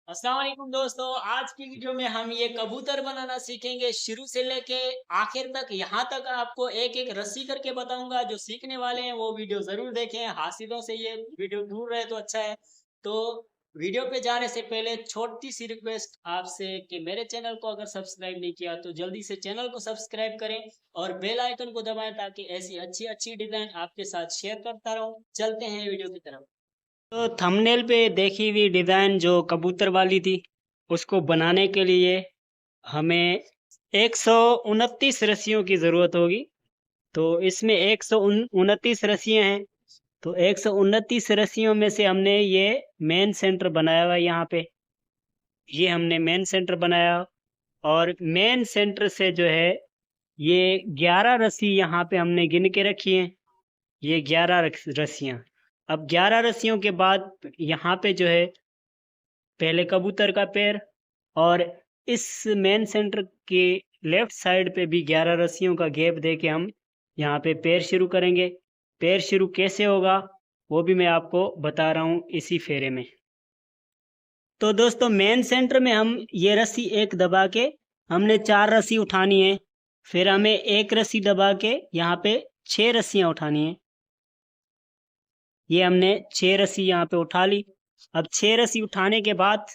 अस्सलाम वालेकुम दोस्तों। आज की वीडियो में हम ये कबूतर बनाना सीखेंगे शुरू से लेके आखिर तक। यहाँ तक आपको एक एक रस्सी करके बताऊंगा। जो सीखने वाले हैं वो वीडियो जरूर देखें। हासिलों से ये वीडियो दूर रहे तो अच्छा है। तो वीडियो पे जाने से पहले छोटी सी रिक्वेस्ट आपसे कि मेरे चैनल को अगर सब्सक्राइब नहीं किया तो जल्दी से चैनल को सब्सक्राइब करें और बेल आइकन को दबाएं ताकि ऐसी अच्छी अच्छी डिजाइन आपके साथ शेयर करता रहूं। चलते हैं वीडियो की तरफ। तो थंबनेल पे देखी हुई डिज़ाइन जो कबूतर वाली थी, उसको बनाने के लिए हमें 129 रस्सियों की ज़रूरत होगी। तो इसमें 129 रस्सियाँ हैं। तो 129 रस्सियों में से हमने ये मेन सेंटर बनाया हुआ है यहाँ पे। ये हमने मेन सेंटर बनाया और मेन सेंटर से जो है ये 11 रस्सी यहाँ पे हमने गिन के रखी हैं। ये 11 रस्सियाँ। अब 11 रस्सियों के बाद यहाँ पे जो है पहले कबूतर का पैर और इस मेन सेंटर के लेफ्ट साइड पे भी 11 रस्सियों का गैप दे के हम यहाँ पे पैर शुरू करेंगे। पैर शुरू कैसे होगा वो भी मैं आपको बता रहा हूँ इसी फेरे में। तो दोस्तों मेन सेंटर में हम ये रस्सी एक दबा के हमने 4 रस्सी उठानी है। फिर हमें एक रस्सी दबा के यहाँ पे 6 रस्सियाँ उठानी है। ये हमने 6 रस्सी यहाँ पे उठा ली। अब 6 रस्सी उठाने के बाद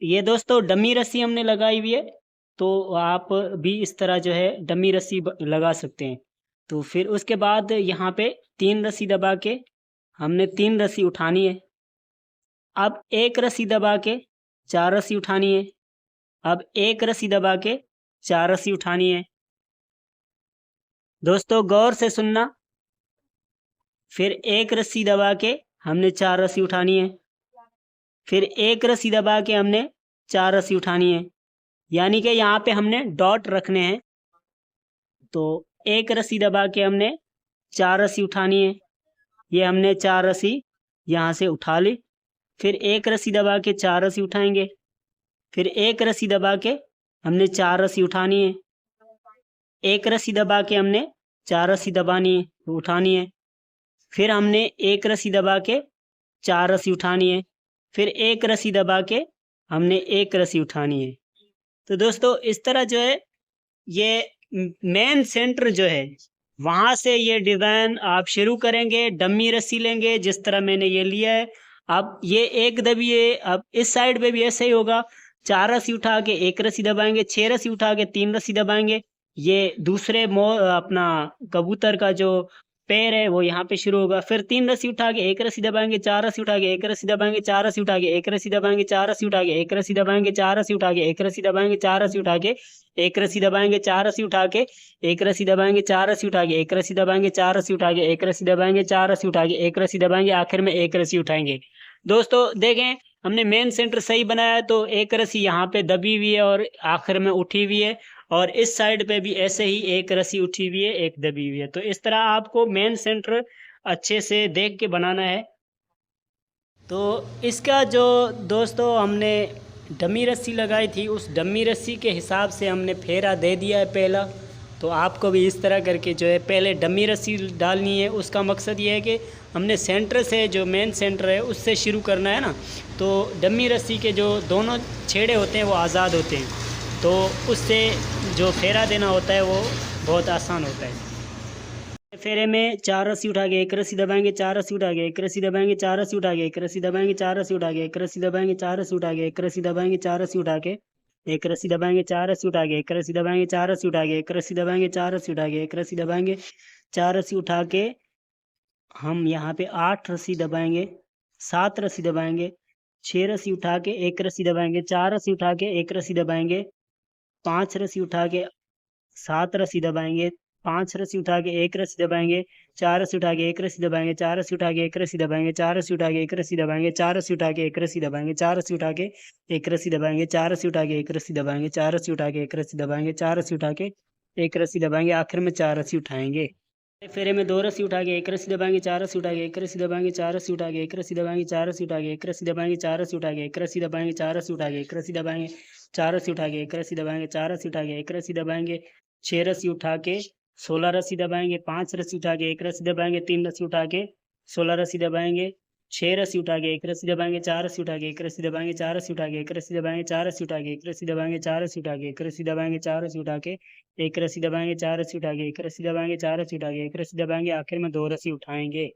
ये दोस्तों डमी रस्सी हमने लगाई हुई है। तो आप भी इस तरह जो है डमी रस्सी लगा सकते हैं। तो फिर उसके बाद यहाँ पे 3 रस्सी दबा के हमने 3 रस्सी उठानी है। अब एक रस्सी दबा के 4 रस्सी उठानी है। अब एक रस्सी दबा के 4 रस्सी उठानी है। दोस्तों गौर से सुनना। फिर एक रस्सी दबा के हमने 4 रस्सी उठानी है। फिर एक रस्सी दबा के हमने 4 रस्सी उठानी है। यानी कि यहाँ पे हमने डॉट रखने हैं। तो एक रस्सी दबा के हमने 4 रस्सी उठानी है। ये हमने 4 रस्सी यहाँ से उठा ली। फिर एक रस्सी दबा के 4 रस्सी उठाएंगे। फिर एक रस्सी दबा के हमने 4 रस्सी उठानी है। एक रस्सी दबा के हमने 4 रस्सी दबानी है, उठानी है। फिर हमने एक रस्सी दबा के 4 रस्सी उठानी है। फिर एक रस्सी दबा के हमने एक रस्सी उठानी है। तो दोस्तों इस तरह जो है ये मेन सेंटर जो है वहां से ये डिजाइन आप शुरू करेंगे। डमी रस्सी लेंगे जिस तरह मैंने ये लिया है। अब ये एक दबिए। अब इस साइड पे भी ऐसे ही होगा। 4 रस्सी उठा के एक रस्सी दबाएंगे, 6 रस्सी उठा के 3 रस्सी दबाएंगे। ये दूसरे अपना कबूतर का जो पैर है वो यहाँ पे शुरू होगा। फिर 3 रस्सी उठा के एक रस्सी दबाएंगे, 4 रस्सी उठा के एक रस्सी दबाएंगे, 4 रस्सी उठा के एक रस्सी दबाएंगे, 4 रस्सी उठा के एक रस्सी दबाएंगे, 4 रस्सी उठा के एक रस्सी दबाएंगे, 4 रस्सी उठा के एक रस्सी दबाएंगे, 4 रस्सी उठा के एक रस्सी दबाएंगे, 4 रस्सी उठा के एक रस्सी दबाएंगे, 4 रस्सी उठा के एक रस्सी दबाएंगे, 4 रस्सी उठा के एक रस्सी दबाएंगे, आखिर में एक रस्सी उठाएंगे। दोस्तों देखें हमने मेन सेंटर सही बनाया है। तो एक रस्सी यहाँ पे दबी हुई है और आखिर में उठी हुई है। और इस साइड पे भी ऐसे ही एक रस्सी उठी हुई है, एक दबी हुई है। तो इस तरह आपको मेन सेंटर अच्छे से देख के बनाना है। तो इसका जो दोस्तों हमने डमी रस्सी लगाई थी उस डमी रस्सी के हिसाब से हमने फेरा दे दिया है पहला। तो आपको भी इस तरह करके जो है पहले डमी रस्सी डालनी है। उसका मकसद ये है कि हमने सेंटर से जो मेन सेंटर है उससे शुरू करना है ना। तो डमी रस्सी के जो दोनों छेड़े होते हैं वो आज़ाद होते हैं। तो उससे जो फेरा देना होता है वो बहुत आसान होता है। फेरे में 4 रस्सी उठा के एक रस्सी दबाएंगे, 4 रस्सी उठा के एक रस्सी दबाएंगे, 4 रस्सी उठा के एक रस्सी दबाएंगे, 4 रस्सी उठा के एक रस्सी दबाएंगे, 4 रस्सी उठा के एक रस्सी दबाएंगे, 4 रस्सी उठा के एक रस्सी दबाएंगे, 4 रस्सी उठा के एक रस्सी दबाएंगे, 4 रस्सी उठा के एक रस्सी दबाएंगे, 4 रस्सी उठा के एक रस्सी दबाएंगे, 4 रस्सी उठा के हम यहाँ पे 8 रस्सी दबाएंगे, 7 रस्सी दबाएंगे, 6 रस्सी उठा के एक रस्सी दबाएंगे, 4 रस्सी उठा के एक रस्सी दबाएंगे, 5 रस्सी उठा के 7 रस्सी दबाएंगे, 5 रस्सी उठा के एक रस्सी दबाएंगे, 4 रस्सी उठा के एक रस्सी दबाएंगे, 4 रस्सी उठा के एक रस्सी दबाएंगे, 4 रस्सी उठा के एक रस्सी दबाएंगे, 4 रस्सी उठा के एक रस्सी दबाएंगे, 4 रस्सी उठा के एक रस्सी दबाएंगे, 4 रस्सी उठा के एक रस्सी दबाएंगे, 4 रस्सी उठा के एक रस्सी दबाएंगे, 4 रस्सी उठा के एक रस्सी दबाएंगे, आखिर में 4 रस्सी उठाएंगे। फेरे में 2 रस्सी उठा के एक रस्सी दबाएंगे, 4 रस्सी उठा के एक रस्सी दबाएंगे, 4 रस्सी उठा के एक रस्सी दबाएंगे, 4 रस्सी उठा के एक रस्सी दबाएंगे, 4 रस्सी उठा के एक रस्सी दबाएंगे, 4 रस्सी उठा के एक रस्सी दबाएंगे, 4 रस्सी उठा के एक रस्सी दबाएंगे, 4 रस्सी उठा के एक रस्सी दबाएंगे, 6 रस्सी उठा के 16 रस्सी दबाएंगे, 5 रस्सी उठा के एक रस्सी दबाएंगे, 3 रस्सी उठा के 16 रस्सी दबाएंगे, 6 रस्सी उठा के एक रस्सी दबाएंगे, 4 रस्सी उठा के एक रस्सी दबाएंगे, 4 रस्सी उठा के एक रस्सी दबाएंगे, 4 रस्सी उठा के एक रस्सी दबाएंगे, 4 रस्सी उठा के एक रस्सी दबाएंगे, 4 रस्सी उठा के एक रस्सी दबाएंगे, 4 रस्सी उठा के एक रस्सी दबाएंगे, 4 रस्सी उठा के एक रस्सी दबाएंगे, आखिर में 2 रस्सी उठाएंगे।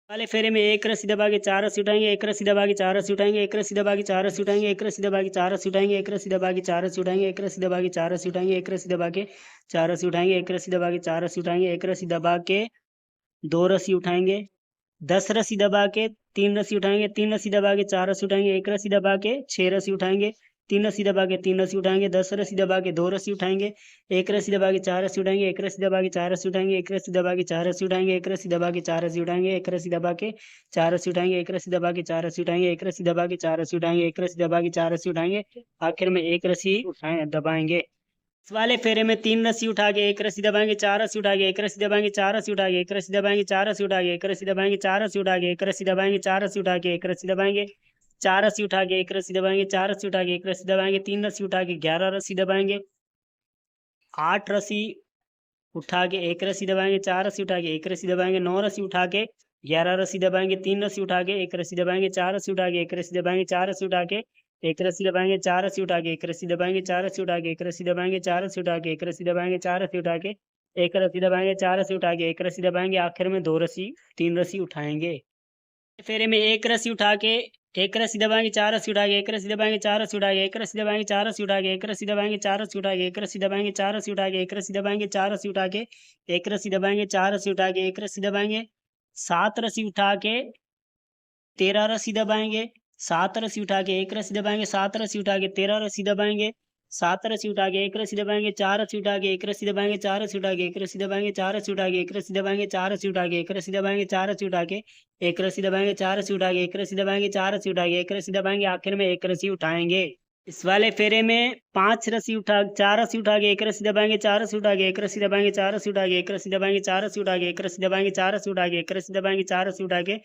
वाले फेरे में एक रस्सी दबा के 4 रस्सी उठाएंगे, एक रस्सी दबा के 4 रस्सी उठाएंगे, एक रस्सी दबा के 4 रस्सी उठाएंगे, एक रस्सी दबा के 4 रस्सी उठाएंगे, एक रस्सी दबा के 4 रस्सी उठाएंगे, एक रस्सी दबा के 4 रस्सी उठाएंगे, एक रस्सी दबा के 4 रस्सी उठाएंगे, एक रस्सी दबा के 4 रस्सी उठाएंगे, एक रस्सी दबा के 2 रस्सी उठाएंगे, 10 रस्सी दबा के 3 रस्सी उठाएंगे, 3 रस्सी दबा के 4 रस्सी उठाएंगे, एक रस्सी दबा के 6 रस्सी उठाएंगे, 3 रस्सी दबा के 3 रस्सी उठाएंगे, 10 रस्सी दबा के 2 रस्सी उठाएंगे, एक रस्सी दबा के 4 रस्सी उठाएंगे, एक रस्सी दबा के 4 रस्सी उठाएंगे, एक रस्सी दबा के 4 रस्सी उठाएंगे, एक रस्सी दबा के 4 रस्सी उठाएंगे, एक रस्सी दबा के 4 रस्सी उठाएंगे, एक रस्सी दबा के 4 रस्सी उठाएंगे, एक रस्सी दबा के 4 रस्सी उठाएंगे, एक रस्सी दबा के 4 रस्सी उठाएंगे, आखिर में एक रस्सी दबाएंगे। इस वाले फेरे में 3 रस्सी उठा के एक रस्सी दबाएंगे, 4 रस्सी उठा के एक रस्सी दबाएंगे, 4 रस्सी उठा के एक रस्सी दबाएंगे, 4 रस्सी उठा के एक रस्सी दबाएंगे, 4 रस्सी उठा के एक रस्सी दबाएंगे, 4 रस्सी उठा के एक रस्सी दबाएंगे, 4 रस्सी उठा के एक रस्सी दबाएंगे, 4 रस्सी उठा के एक रस्सी दबाएंगे, 3 रस्सी उठा के 11 रस्सी दबाएंगे, 8 रस्सी उठा के एक रस्सी दबाएंगे, 4 रस्सी उठा के एक रस्सी दबाएंगे, 9 रस्सी उठा के 11 रस्सी दबाएंगे, 3 रस्सी उठा के एक रस्सी दबाएंगे, 4 रस्सी उठा के एक रस्सी दबाएंगे, 4 रस्सी उठा के एक रस्सी दबाएंगे, 4 रस्सी उठा के एक रस्सी दबाएंगे, 4 रस्सी उठा के एक रस्सी दबाएंगे, 4 रस्सी उठा के एक रस्सी दबाएंगे, 4 रस्सी उठा के एक रस्सी दबाएंगे, 4 रस्सी उठा के एक रस्सी दबाएंगे, आखिर में 2 रस्सी 3 रस्सी उठाएंगे। फेरे में एक रस्सी उठा के एक रस्सी दबाएंगे, 4 रस्सी उठा के एक रस्सी दबाएंगे, 4 रस्सी उठा के एक रस्सी दबाएंगे, 4 रस्सी उठा के एक रस्सी दबाएंगे, 4 रस्सी उठा के एक रस्सी दबाएंगे, 4 रस्सी उठा के एक रस्सी दबाएंगे, 4 रस्सी उठा के एक रस्सी दबाएंगे, 4 रस्सी उठा के एक रस्सी दबाएंगे, 7 रस्सी उठा के 13 रस्सी दबाएंगे, 7 रस्सी उठा के एक रस्सी दबाएंगे, 7 रस्सी उठा के 13 रस्सी दबाएंगे, 7 रस्सी उठा के एक रस्सी दबाएंगे, 4 रस्सी उठा के एक रस्सी दबाएंगे, 4 रस्सी उठा के एक रस्सी दबाएंगे, 4 रस्सी उठा के एक रस्सी दबाएंगे, 4 रस्सी उठा के एक रस्सी दबाएंगे, 4 रस्सी उठा के एक रस्सी दबाएंगे, 4 रस्सी उठा के एक रस्सी दबाएंगे, 4 रस्सी उठा के एक रस्सी दबाएंगे, आखिर में एक रस्सी उठाएंगे। इस वाले फेरे में 5 रस्सी उठा 4 रस्सी उठा के एक रस्सी दबाएंगे, 4 रस्सी उठा के एक रस्सी दबाएंगे, 4 रस्सी उठा के एक रस्सी दबाएंगे, 4 रस्सी उठा के एक रस्सी दबाएंगे, 4 रस्सी उठा के एक रस्सी दबाएंगे, 4 रस्सी उठा के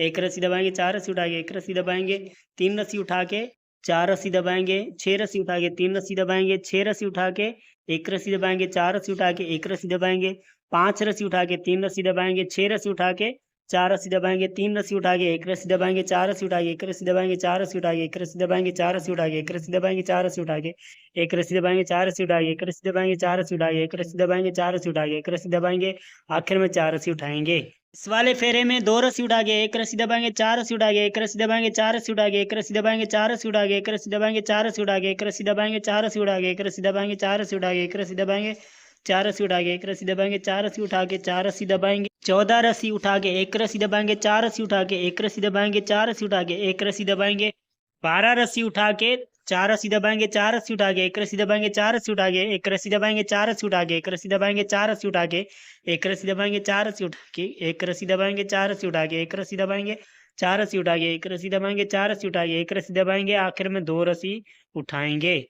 एक रस्सी दबाएंगे, 4 रस्सी उठा के एक रस्सी दबाएंगे, 3 रस्सी उठा के 4 रस्सी दबाएंगे, 6 रस्सी उठा के 3 रस्सी दबाएंगे, 6 रस्सी उठा के एक रस्सी दबाएंगे, 4 रस्सी उठा के एक रस्सी दबाएंगे, 5 रस्सी उठा के 3 रस्सी दबाएंगे, 6 रस्सी उठा के 4 रस्सी दबाएंगे, 3 रस्सी उठा के एक रस्सी दबाएंगे, 4 रस्सी उठा के एक रस्सी दबाएंगे, 4 रस्सी उठा के एक रस्सी दबाएंगे, 4 रस्सी उठा के एक रस्सी दबाएंगे, 4 रस्सी उठा के एक रस्सी दबाएंगे, 4 रस्सी उठा के एक रस्सी दबाएंगे, 4 रस्सी उठा के एक रस्सी दबाएंगे, 4 रस्सी उठा के एक रस्सी दबाएंगे, आखिर में 4 रस्सी उठाएंगे। इस वाले फेरे में 2 रस्सी उठा के एक रस्सी दबाएंगे, 4 रस्सी उठा के एक रस्सी दबाएंगे, 4 रस्सी उठा के एक रस्सी दबाएंगे, 4 रस्सी उठा के एक रस्सी दबाएंगे, 4 रस्सी उठा के एक रस्सी दबाएंगे, 4 रस्सी उठा के एक रस्सी दबाएंगे, 4 रस्सी उठा के एक रस्सी दबाएंगे, 4 रस्सी उठा के एक रस्सी दबाएंगे, 4 रस्सी उठा के 4 रस्सी दबाएंगे, 14 रस्सी उठा के एक रस्सी दबाएंगे, 4 रस्सी उठा के एक रस्सी दबाएंगे, 4 रस्सी उठा के एक रस्सी दबाएंगे, 12 रस्सी उठा के 4 रस्सी दबाएंगे, 4 रस्सी उठा के एक रस्सी दबाएंगे, 4 रस्सी उठा के एक रस्सी दबाएंगे, 4 रस्सी उठा के एक रस्सी दबाएंगे, 4 रस्सी उठा के एक रस्सी दबाएंगे, 4 रस्सी उठा के एक रस्सी दबाएंगे, 4 रस्सी उठा के एक रस्सी दबाएंगे, 4 रस्सी उठा के एक रस्सी दबाएंगे, 4 रस्सी उठा के एक रस्सी दबाएंगे, आखिर में 2 रस्सी उठाएंगे।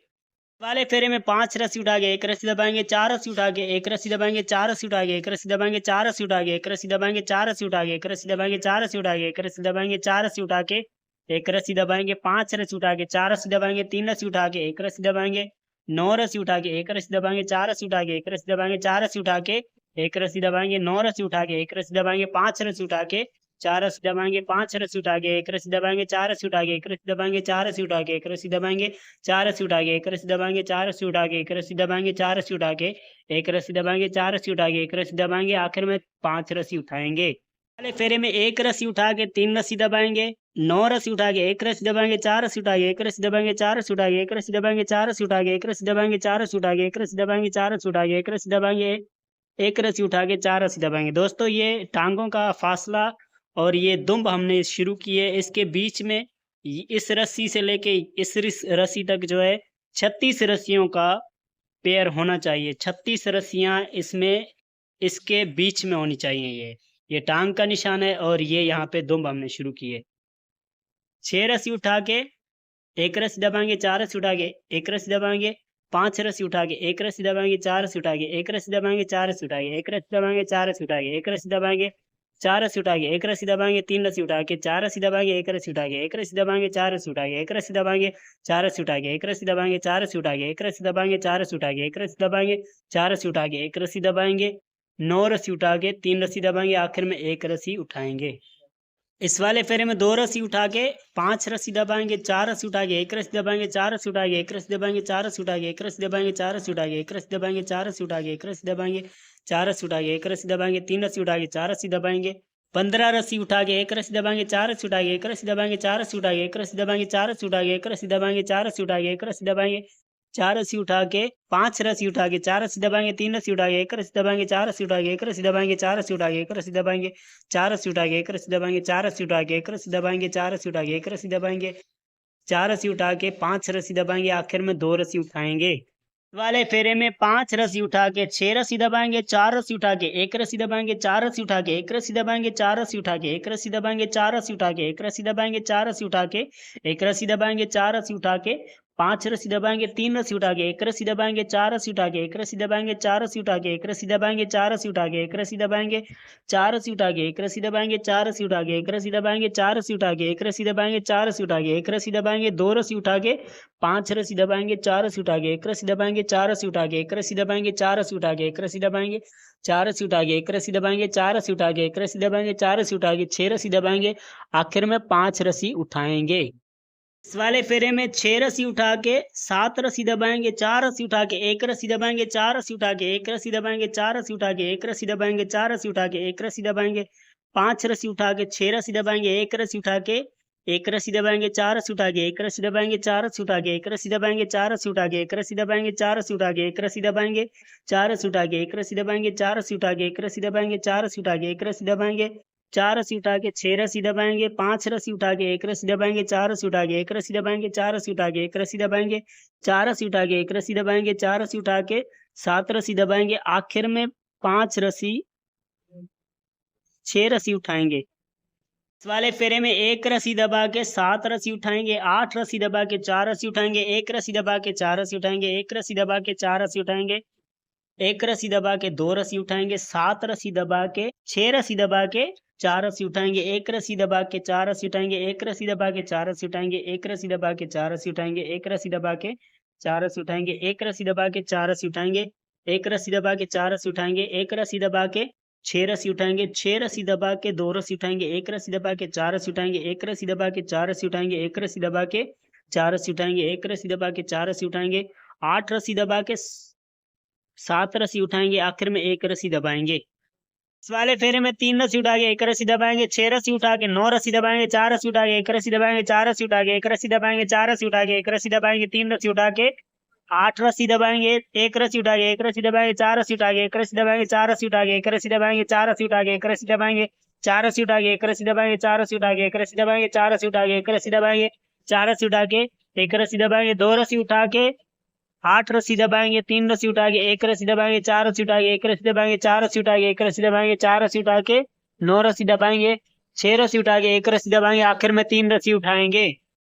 वाले फेरे में 5 रस्सी उठा के एक रस्सी दबाएंगे, 4 रस्सी उठा के एक रस्सी दबाएंगे, 4 रस्सी उठा के एक रस्सी दबाएंगे, 4 रस्सी उठा के एक रस्सी दबाएंगे, 4 रस्सी उठा के एक रस्सी दबाएंगे, 4 रस्सी उठा के एक रस्सी दबाएंगे, 4 रस्सी उठा के एक रस्सी दबाएंगे, 5 रस्सी उठा के 4 रस्सी दबाएंगे, 3 रस्सी उठा के एक रस्सी दबाएंगे, 9 रस्सी उठा के एक रस्सी दबाएंगे, 4 रस्सी उठा के एक रस्सी दबाएंगे, 4 रस्सी उठा के एक रस्सी दबाएंगे, 9 रस्सी उठा के एक रस्सी दबाएंगे, 5 रस्सी उठा के 4 रस्सी दबाएंगे, 5 रस्सी उठा के एक रस्सी दबाएंगे, 4 रस्सी उठा के एक रस्सी दबाएंगे, 4 रस्सी उठा के एक रस्सी दबाएंगे, 4 रस्सी उठा के एक रस्सी दबाएंगे, 4 रस्सी उठा के एक रस्सी दबाएंगे, 4 रस्सी उठा के एक रस्सी दबाएंगे, 4 रस्सी उठा के एक रस्सी दबाएंगे, आखिर में 5 रस्सी उठाएंगे। वाले फेरे में 1 रस्सी उठा के 3 रस्सी दबाएंगे, 9 रस्सी उठा के एक रस्सी दबाएंगे, 4 रस्सी उठा के एक रस्सी दबाएंगे, 4 रस्सी उठा के एक रस्सी दबाएंगे, 4 रस्सी उठा के एक रस्सी दबाएंगे, 4 रस्सी उठा के एक रस्सी दबाएंगे, 4 रस्सी उठा के एक रस्सी दबाएंगे, एक रस्सी उठा के 4 रस्सी दबाएंगे। दोस्तों ये टांगों का फासला और ये दुम्ब हमने शुरू किए, इसके बीच में इस रस्सी से लेके इस रस्सी तक जो है 36 रस्सियों का पेयर होना चाहिए। 36 रस्सियां इसमें इसके बीच में होनी चाहिए। ये टांग का निशान है और ये यहाँ पे दुम्ब हमने शुरू किए। 6 रस्सी उठा के एक रस्सी दबाएंगे, 4 रस्सी उठा के एक रस्सी दबाएंगे, 5 रस्सी उठा के एक रस्सी दबाएंगे, 4 रस्सी उठा के एक रस्सी दबाएंगे, 4 रस्सी उठा के एक रस्सी दबाएंगे, 4 रस्सी उठा के एक रस्सी दबाएंगे, 4 रस्सी उठा के एक रस्सी दबाएंगे, 3 रस्सी उठा के 4 रस्सी दबाएंगे, एक रस्सी उठा के एक रस्सी दबाएंगे, 4 रस्सी उठा के एक रस्सी दबाएंगे, 4 रस्सी उठा के एक रस्सी दबाएंगे, 4 रस्सी उठा के एक रस्सी दबाएंगे, 4 रस्सी उठा के एक रस्सी दबाएंगे, 4 रस्सी उठा के एक रस्सी दबाएंगे, 9 रस्सी उठा के 3 रस्सी दबाएंगे, आखिर में 1 रस्सी उठाएंगे। इस वाले फेरे में 2 रस्सी उठा के 5 रस्सी दबाएंगे, 4 रस्सी उठा के 1 रस्सी दबाएंगे, 4 रस्सी उठा के 1 रस्सी दबाएंगे, 4 रस्सी उठा के 1 रस्सी दबाएंगे, 4 रस्सी उठा के 1 रस्सी दबाएंगे, 4 रस्सी उठा के 1 रस्सी दबाएंगे, 4 रस्सी उठा के 1 रस्सी दबाएंगे, 3 रस्सी उठा के 4 रस्सी दबाएंगे, 15 रस्सी उठा के 1 रस्सी दबाएंगे, 4 रस्सी उठा के 1 रस्सी दबाएंगे, 4 रस्सी उठा के 1 रस्सी दबाएंगे, 4 रस्सी उठा के 1 रस्सी दबाएंगे, 4 रस्सी उठा के 1 रस्सी दबाएंगे, 4 रस्सी उठा के 5 रस्सी उठा के 4 रस्सी दबाएंगे, 3 रस्सी उठा के 1 रस्सी दबाएंगे, 4 रस्सी उठा के 1 रस्सी दबाएंगे, 4 रस्सी उठा के 1 रस्सी दबाएंगे, 4 रस्सी उठा के 1 रस्सी दबाएंगे, 4 रस्सी उठा के 1 रस्सी दबाएंगे, 4 रस्सी उठा के 1 रस्सी दबाएंगे, 4 रस्सी उठा के 5 रस्सी दबाएंगे, आखिर में 2 रस्सी उठाएंगे। वाले फेरे में 5 रस्सी उठा के 6 रस्सी दबाएंगे, 4 रस्सी उठा के 1 रस्सी दबाएंगे, 4 रस्सी उठा के 1 रस्सी दबाएंगे, 4 रस्सी उठा के 1 रस्सी दबाएंगे, 4 रस्सी उठा के 1 रस्सी दबाएंगे, 4 रस्सी उठा के 1 रस्सी दबाएंगे, 4 रस्सी उठा के 5 रस्सी दबाएंगे, 3 रस्सी उठा के 1 रस्सी दबाएंगे, 4 रस्सी उठा के 1 रस्सी दबाएंगे, 4 रस्सी उठा के 1 रस्सी दबाएंगे, 4 रस्सी उठा के 1 रस्सी दबाएंगे, 4 रस्सी उठा के 1 रस्सी दबाएंगे, 4 रस्सी उठा के 1 रस्सी दबाएंगे, 4 रस्सी उठा के 1 रस्सी दबाएंगे, 4 रस्सी उठा के 1 रस्सी दबाएंगे, 2 रस्सी उठा के 5 रस्सी दबाएंगे, 4 रस्सी उठा के 1 रस्सी दबाएंगे, 4 रस्सी उठा के 1 रस्सी दबाएंगे, 4 रस्सी उठा के 1 रस्सी दबाएंगे, 4 रस्सी उठा के 1 रस्सी दबाएंगे, 4 रस्सी उठा के 1 रस्सी दबाएंगे, 4 रस्सी उठा के 6 रस्सी दबाएंगे, आखिर में 5 रस्सी उठाएंगे। इस वाले फेरे में 6 रस्सी उठा के 7 रस्सी दबाएंगे, 4 रस्सी उठा के 1 रस्सी दबाएंगे, 4 रस्सी उठा के 1 रस्सी दबाएंगे, 4 रस्सी उठा के 1 रस्सी दबाएंगे, 4 रस्सी उठा के 1 रस्सी दबाएंगे, 5 रस्सी उठा के 6 रस्सी दबाएंगे, 1 रस्सी उठा के 1 रस्सी दबाएंगे, 4 रस्सी उठा के 1 रस्सी दबाएंगे, 4 रस्सी उठा के 1 रस्सी दबाएंगे, 4 रस्सी उठा के 1 रस्सी दबाएंगे, 4 रस्सी उठा के 1 रस्सी दबाएंगे, 4 रस्सी उठा के 1 रस्सी दबाएंगे, 4 रस्सी उठा के 1 रस्सी दबाएंगे, 4 रस्सी उठा के 1 रस्सी दबाएंगे, 4 रस्सी उठा के 6 रस्सी दबाएंगे, 5 रस्सी उठा के 1 रस्सी दबाएंगे, 4 रस्सी उठा के 1 रस्सी दबाएंगे, 4 रस्सी उठा के 1 रस्सी दबाएंगे, 4 रस्सी उठा के 1 रस्सी दबाएंगे, 4 रस्सी उठा के 7 रस्सी दबाएंगे, आखिर में 5 रस्सी 6 रस्सी उठाएंगे। इस वाले फेरे में 1 रस्सी दबा के 7 रस्सी उठाएंगे, 8 रस्सी दबा के 4 रस्सी उठाएंगे, 1 रस्सी दबा के 4 रस्सी उठाएंगे, 1 रस्सी दबा के 4 रस्सी उठाएंगे, 1 रस्सी दबा के 2 रस्सी उठाएंगे, 7 रस्सी दबा के 6 रस्सी दबा के 4 रस्सी उठाएंगे, 1 रस्सी दबा के 4 रस्सी उठाएंगे, 1 रस्सी दबा के 4 रस्सी उठाएंगे, 1 रस्सी दबा के 4 रस्सी उठाएंगे, 1 रस्सी दबा के 4 रस्सी उठाएंगे, 1 रस्सी दबा के 4 रस्सी उठाएंगे, 1 रस्सी दबा के 4 रस्सी उठाएंगे, 1 रस्सी दबा के 6 रस्सी उठाएंगे, 6 रस्सी दबा के 2 रस्सी उठाएंगे, 1 रस्सी दबा के 4 रस्सी उठाएंगे, 1 रस्सी दबा के 4 रस्सी उठाएंगे, 1 रस्सी दबा के 4 रस्सी उठाएंगे, 1 रस्सी दबा के 4 रस्सी उठाएंगे, 8 रस्सी दबा के 7 रस्सी उठाएंगे, आखिर में 1 रस्सी दबाएंगे। इस वाले फेरे में 3 रस्सी उठा के 1 रस्सी दबाएंगे, 6 रस्सी उठा के 9 रस्सी दबाएंगे, 4 रस्सी उठा के 1 रस्सी दबाएंगे, 4 रस्सी उठा के 1 रस्सी दबाएंगे, 4 रस्सी उठा के 1 रस्सी दबाएंगे, 3 रस्सी उठा के 8 रस्सी दबाएंगे, 1 रस्सी उठा के 1 रस्सी दबाएंगे, 4 रस्सी उठा के 1 रस्सी दबाएंगे, 4 रस्सी उठा के 1 रस्सी दबाएंगे, 4 रस्सी उठा के 1 रस्सी दबाएंगे, 4 रस्सी उठा के 1 रस्सी दबाएंगे, 4 रस्सी उठा के 1 रस्सी दबाएंगे, 4 रस्सी उठा के 1 रस्सी दबाएंगे, 4 रस्सी उठा के 1 रस्सी दबाएंगे, 2 रस्सी उठा के 8 रस्सी दबाएंगे, 3 रस्सी उठा के 1 रस्सी दबाएंगे, 4 रस्सी उठा के 1 रस्सी दबाएंगे, 4 रस्सी उठा के 1 रस्सी दबाएंगे, 4 रस्सी उठा के 9 रस्सी दबाएंगे, 6 रस्सी उठा के 1 रस्सी दबाएंगे, आखिर में 3 रस्सी उठाएंगे।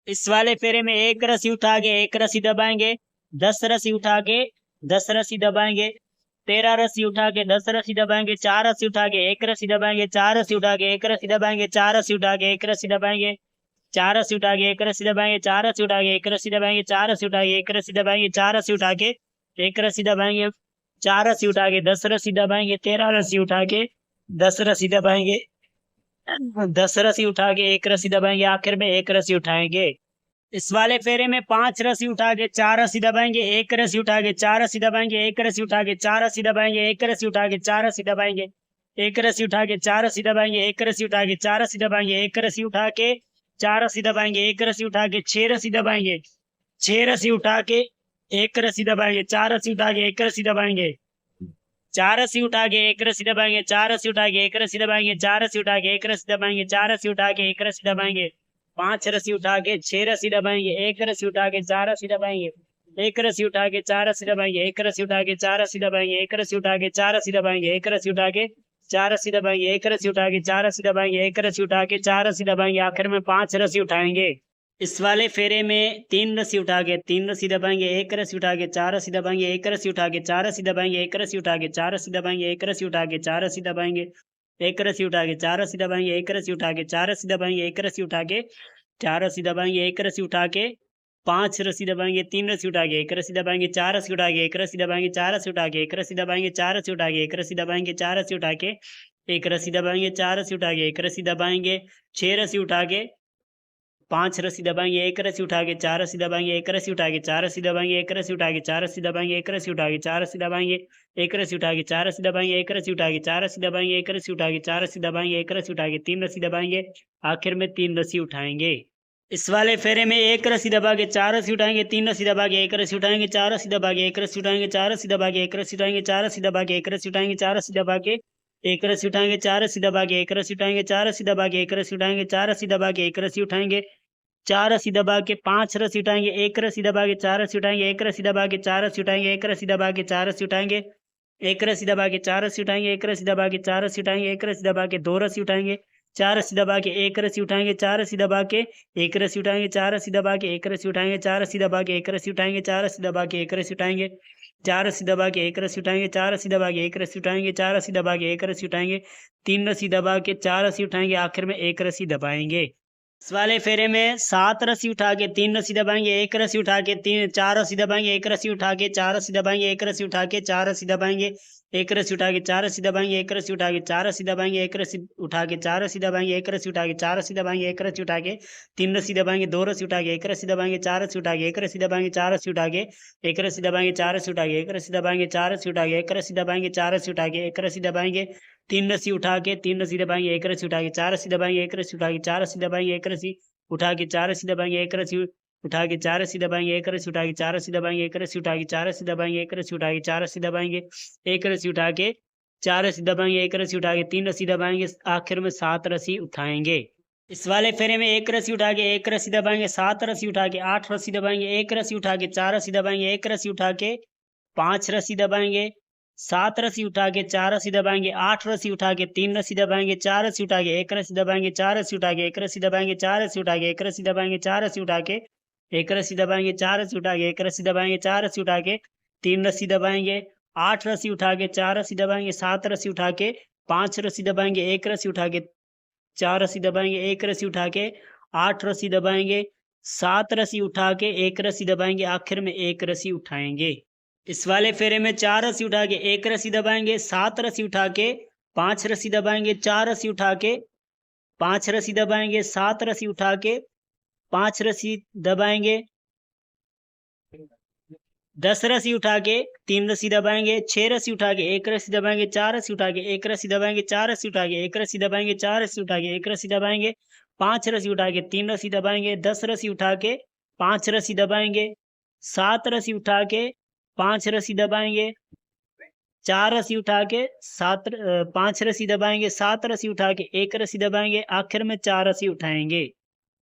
इस वाले फेरे में 1 रस्सी उठा के 1 रस्सी दबाएंगे, 10 रस्सी उठा के 10 रस्सी दबाएंगे, 13 रस्सी उठा के 10 रस्सी दबाएंगे, 4 रस्सी उठा के 1 रस्सी दबाएंगे, 4 रस्सी उठा के 1 रस्सी दबाएंगे, 4 रस्सी उठा के 1 रस्सी दबाएंगे, 4 रस्सी उठा के 1 रस्सी दबाएंगे, 4 रस्सी उठा के 1 रस्सी दबाएंगे, 4 रस्सी उठा के 1 रस्सी दबाएंगे, 4 रस्सी उठा के 1 रस्सी दबाएंगे, 4 रस्सी उठा के 10 रस्सी दबाएंगे, 13 रस्सी उठा के 10 रस्सी दबाएंगे, 10 रस्सी उठा के 1 रस्सी दबाएंगे, आखिर में 1 रस्सी उठाएंगे। इस वाले फेरे में 5 रस्सी उठा के 4 रस्सी दबाएंगे, 1 रस्सी उठा के 4 रस्सी दबाएंगे, 1 रस्सी उठा के 4 रस्सी दबाएंगे, 1 रस्सी उठा के 4 रस्सी दबाएंगे, 1 रस्सी उठा के 4 रस्सी दबाएंगे, 1 रस्सी उठा के 4 रस्सी दबाएंगे, 1 रस्सी उठा के 4 रस्सी दबाएंगे, 1 रस्सी उठा के 6 रस्सी दबाएंगे, 6 रस्सी उठा के 1 रस्सी दबाएंगे, 4 रस्सी उठा के 1 रस्सी दबाएंगे, 4 रस्सी उठा के 1 रस्सी दबाएंगे, 4 रस्सी उठा के 1 रस्सी दबाएंगे, 4 रस्सी उठा के 1 रस्सी दबाएंगे, 4 रस्सी उठा के 1 रस्सी दबाएंगे, 5 रस्सी उठा के 6 रस्सी दबाएंगे, 1 रस्सी उठा के 4 रस्सी दबाएंगे, 1 रस्सी उठा के 4 रस्सी दबाएंगे, 1 रस्सी उठा के 4 रस्सी दबाएंगे, 1 रस्सी उठा के 4 रस्सी दबाएंगे, 1 रस्सी उठा के 4 रस्सी दबाएंगे, 1 रस्सी उठा के 4 रस्सी दबाएंगे, 1 रस्सी उठा के 4 रस्सी दबाएंगे, आखिर में 5 रस्सी उठाएंगे। इस वाले फेरे में 3 रस्सी उठा के 3 रस्सी दबाएंगे, 1 रस्सी उठा के 4 रस्सी दबाएंगे, 1 रस्सी उठा के 4 रस्सी दबाएंगे, 1 रस्सी उठा के 4 रस्सी दबाएंगे, 1 रस्सी उठा के 4 रस्सी दबाएंगे, 1 रस्सी उठा के 4 रस्सी दबाएंगे, 1 रस्सी उठा के 4 रस्सी दबाएंगे, 1 रस्सी उठा के 4 रस्सी दबाएंगे, 1 रस्सी उठा के 5 रस्सी दबाएंगे, 3 रस्सी उठा के 1 रस्सी दबाएंगे, 4 रस्सी उठा के 1 रस्सी दबाएंगे, 4 रस्सी उठा के 1 रस्सी दबाएंगे, 4 रस्सी उठा के 1 रस्सी दबाएंगे, 4 रस्सी उठा के एक रस्सी दबाएंगे, 4 रस्सी उठा के एक रस्सी दबाएंगे, 6 रस्सी उठा के 5 रस्सी दबाएंगे, एक रस्सी उठा के 4 रस्सी दबाएंगे, एक रस्सी उठा के 4 रस्सी दबाएंगे, एक रस्सी उठा के 4 रस्सी दबाएंगे, एक रस्सी उठा के 4 रस्सी दबाएंगे, एक रस्सी उठा के 4 रस्सी दबाएंगे, एक रस्सी उठा के 4 रस्सी दबाएंगे, एक रस्सी उठा के 4 रस्सी दबाएंगे, एक रस्सी उठा के 3 रस्सी दबाएंगे, आखिर में 3 रस्सी उठाएंगे। इस वाले फेरे में एक रस्सी दबा के 4 रस्सी उठाएंगे, 3 रस्सी दबा के एक रस्सी उठाएंगे, 4 रस्सी दबा के एक रस्सी उठाएंगे, 4 रस्सी दबा के एक रस्सी उठाएंगे, 4 रस्सी दबा के एक रस्सी उठाएंगे, 4 रस्सी दबा के एक रस्सी उठाएंगे, 4 रस्सी दबा के एक रस्सी उठाएंगे, 4 रस्सी दबा के एक रस्सी उठाएंगे, 4 रस्सी दबा के एक रस्सी उठाएंगे, 4 रस्सी दबा के 5 रस्सी उठाएंगे, एक रस्सी दबा के 4 रस्सी उठाएंगे, एक रस्सी दबा के 4 रस्सी उठाएंगे, एक रस्सी दबा के 4 रस्सी उठाएंगे, एक रस्सी दबा के 4 रस्सी उठाएंगे, एक रस्सी दबा के 4 रस्सी उठाएंगे, एक रस्सी दबा के 2 रस्सी उठाएंगे, 4 रस्सी दबा के एक रस्सी उठाएंगे, 4 रस्सी दबा के एक रस्सी उठाएंगे, 4 रस्सी दबा के एक रस्सी उठाएंगे, 4 रस्सी दबा के एक रस्सी उठाएंगे, 4 रस्सी दबा के एक रस्सी उठाएंगे, 4 रस्सी दबा के एक रस्सी उठाएंगे, 4 रस्सी दबा के एक रस्सी उठाएंगे, 4 रस्सी दबा के एक रस्सी उठाएंगे, 3 रस्सी दबा के 4 रस्सी उठाएंगे, आखिर में एक रस्सी दबाएंगे। इस वाले फेरे में 7 रस्सी उठा के 3 रस्सी दबाएंगे, एक रस्सी उठा के 4 रस्सी दबाएंगे, एक रस्सी उठा के 4 रस्सी दबाएंगे, एक रस्सी उठा के 4 रस्सी दबाएंगे, एक रस्सी उठा के 4 रस्सी दबाएंगे, एक रस्सी उठा के 4 रस्सी दबाएंगे, एक रस्सी उठा के 4 रस्सी दबाएंगे, एक रस्सी उठा के 4 रस्सी दबाएंगे, एक रस्सी उठा के 3 रस्सी दबाएंगे, 2 रस्सी उठा के एक रस्सी दबाएंगे, 4 रस्सी उठा के एक रस्सी दबाएंगे, 4 रस्सी उठा के एक रस्सी दबाएंगे, 4 रस्सी उठा के एक रस्सी दबाएंगे, 4 रस्सी उठा के एक रस्सी दबाएंगे, 4 रस्सी उठा के एक रस्सी दबाएंगे, 3 रस्सी उठा के 3 रस्सी दबाएंगे, एक रस्सी उठा के 4 रस्सी दबाएंगे, एक रस्सी उठा के 4 रस्सी दबाएंगे, एक रस्सी उठा के 4 रस्सी दबाएंगे, एक रस्सी उठा के 4 रस्सी दबाएंगे, एक रस्सी उठा के 4 रस्सी दबाएंगे, एक रस्सी उठा के 4 रस्सी दबाएंगे, एक रस्सी उठा के 4 रस्सी दबाएंगे, एक रस्सी उठा के 4 रस्सी दबाएंगे, एक रस्सी उठा के 3 रस्सी दबाएंगे, आखिर में 7 रस्सी उठाएंगे। इस वाले फेरे में एक रस्सी उठा के एक रस्सी दबाएंगे, 7 रस्सी उठा के 8 रस्सी दबाएंगे, एक रस्सी उठा के 4 रस्सी दबाएंगे, एक रस्सी उठा के 5 रस्सी दबाएंगे, 7 रस्सी उठा के 4 रस्सी दबाएंगे, 8 रस्सी उठा के 3 रस्सी दबाएंगे, 4 रस्सी उठा के एक रस्सी दबाएंगे, 4 रस्सी उठा के एक रस्सी दबाएंगे, 4 रस्सी उठा के एक रस्सी दबाएंगे, 4 रस्सी उठा के एक रस्सी दबाएंगे, 4 रस्सी उठा के एक रस्सी दबाएंगे, 4 रस्सी उठा के 3 रस्सी दबाएंगे, 8 रस्सी उठा के 4 रस्सी दबाएंगे, 7 रस्सी उठा के 5 रस्सी दबाएंगे, एक रस्सी उठा के 4 रस्सी दबाएंगे, एक रस्सी उठा के 8 रस्सी दबाएंगे, 7 रस्सी उठा के एक रस्सी दबाएंगे, आखिर में एक रस्सी उठाएंगे। इस वाले फेरे में 4 रस्सी उठा के एक रस्सी दबाएंगे, 7 रस्सी उठा के 5 रस्सी दबाएंगे, 4 रस्सी उठा के 5 रस्सी दबाएंगे, 7 रस्सी उठा के 5 रस्सी दबाएंगे, 10 रस्सी उठा के 3 रस्सी दबाएंगे, 6 रस्सी उठा के एक रस्सी दबाएंगे, 4 रस्सी उठा के एक रस्सी दबाएंगे, 4 रस्सी उठा के एक रस्सी दबाएंगे, 4 रस्सी उठा के एक रस्सी दबाएंगे, 5 रस्सी उठा के 3 रस्सी दबाएंगे, 10 रस्सी उठा के 5 रस्सी दबाएंगे, 7 रस्सी उठा के 5 रस्सी दबाएंगे, 4 रस्सी उठा के 5 रस्सी दबाएंगे, 7 रस्सी उठा के एक रस्सी दबाएंगे, आखिर में 4 रस्सी उठाएंगे।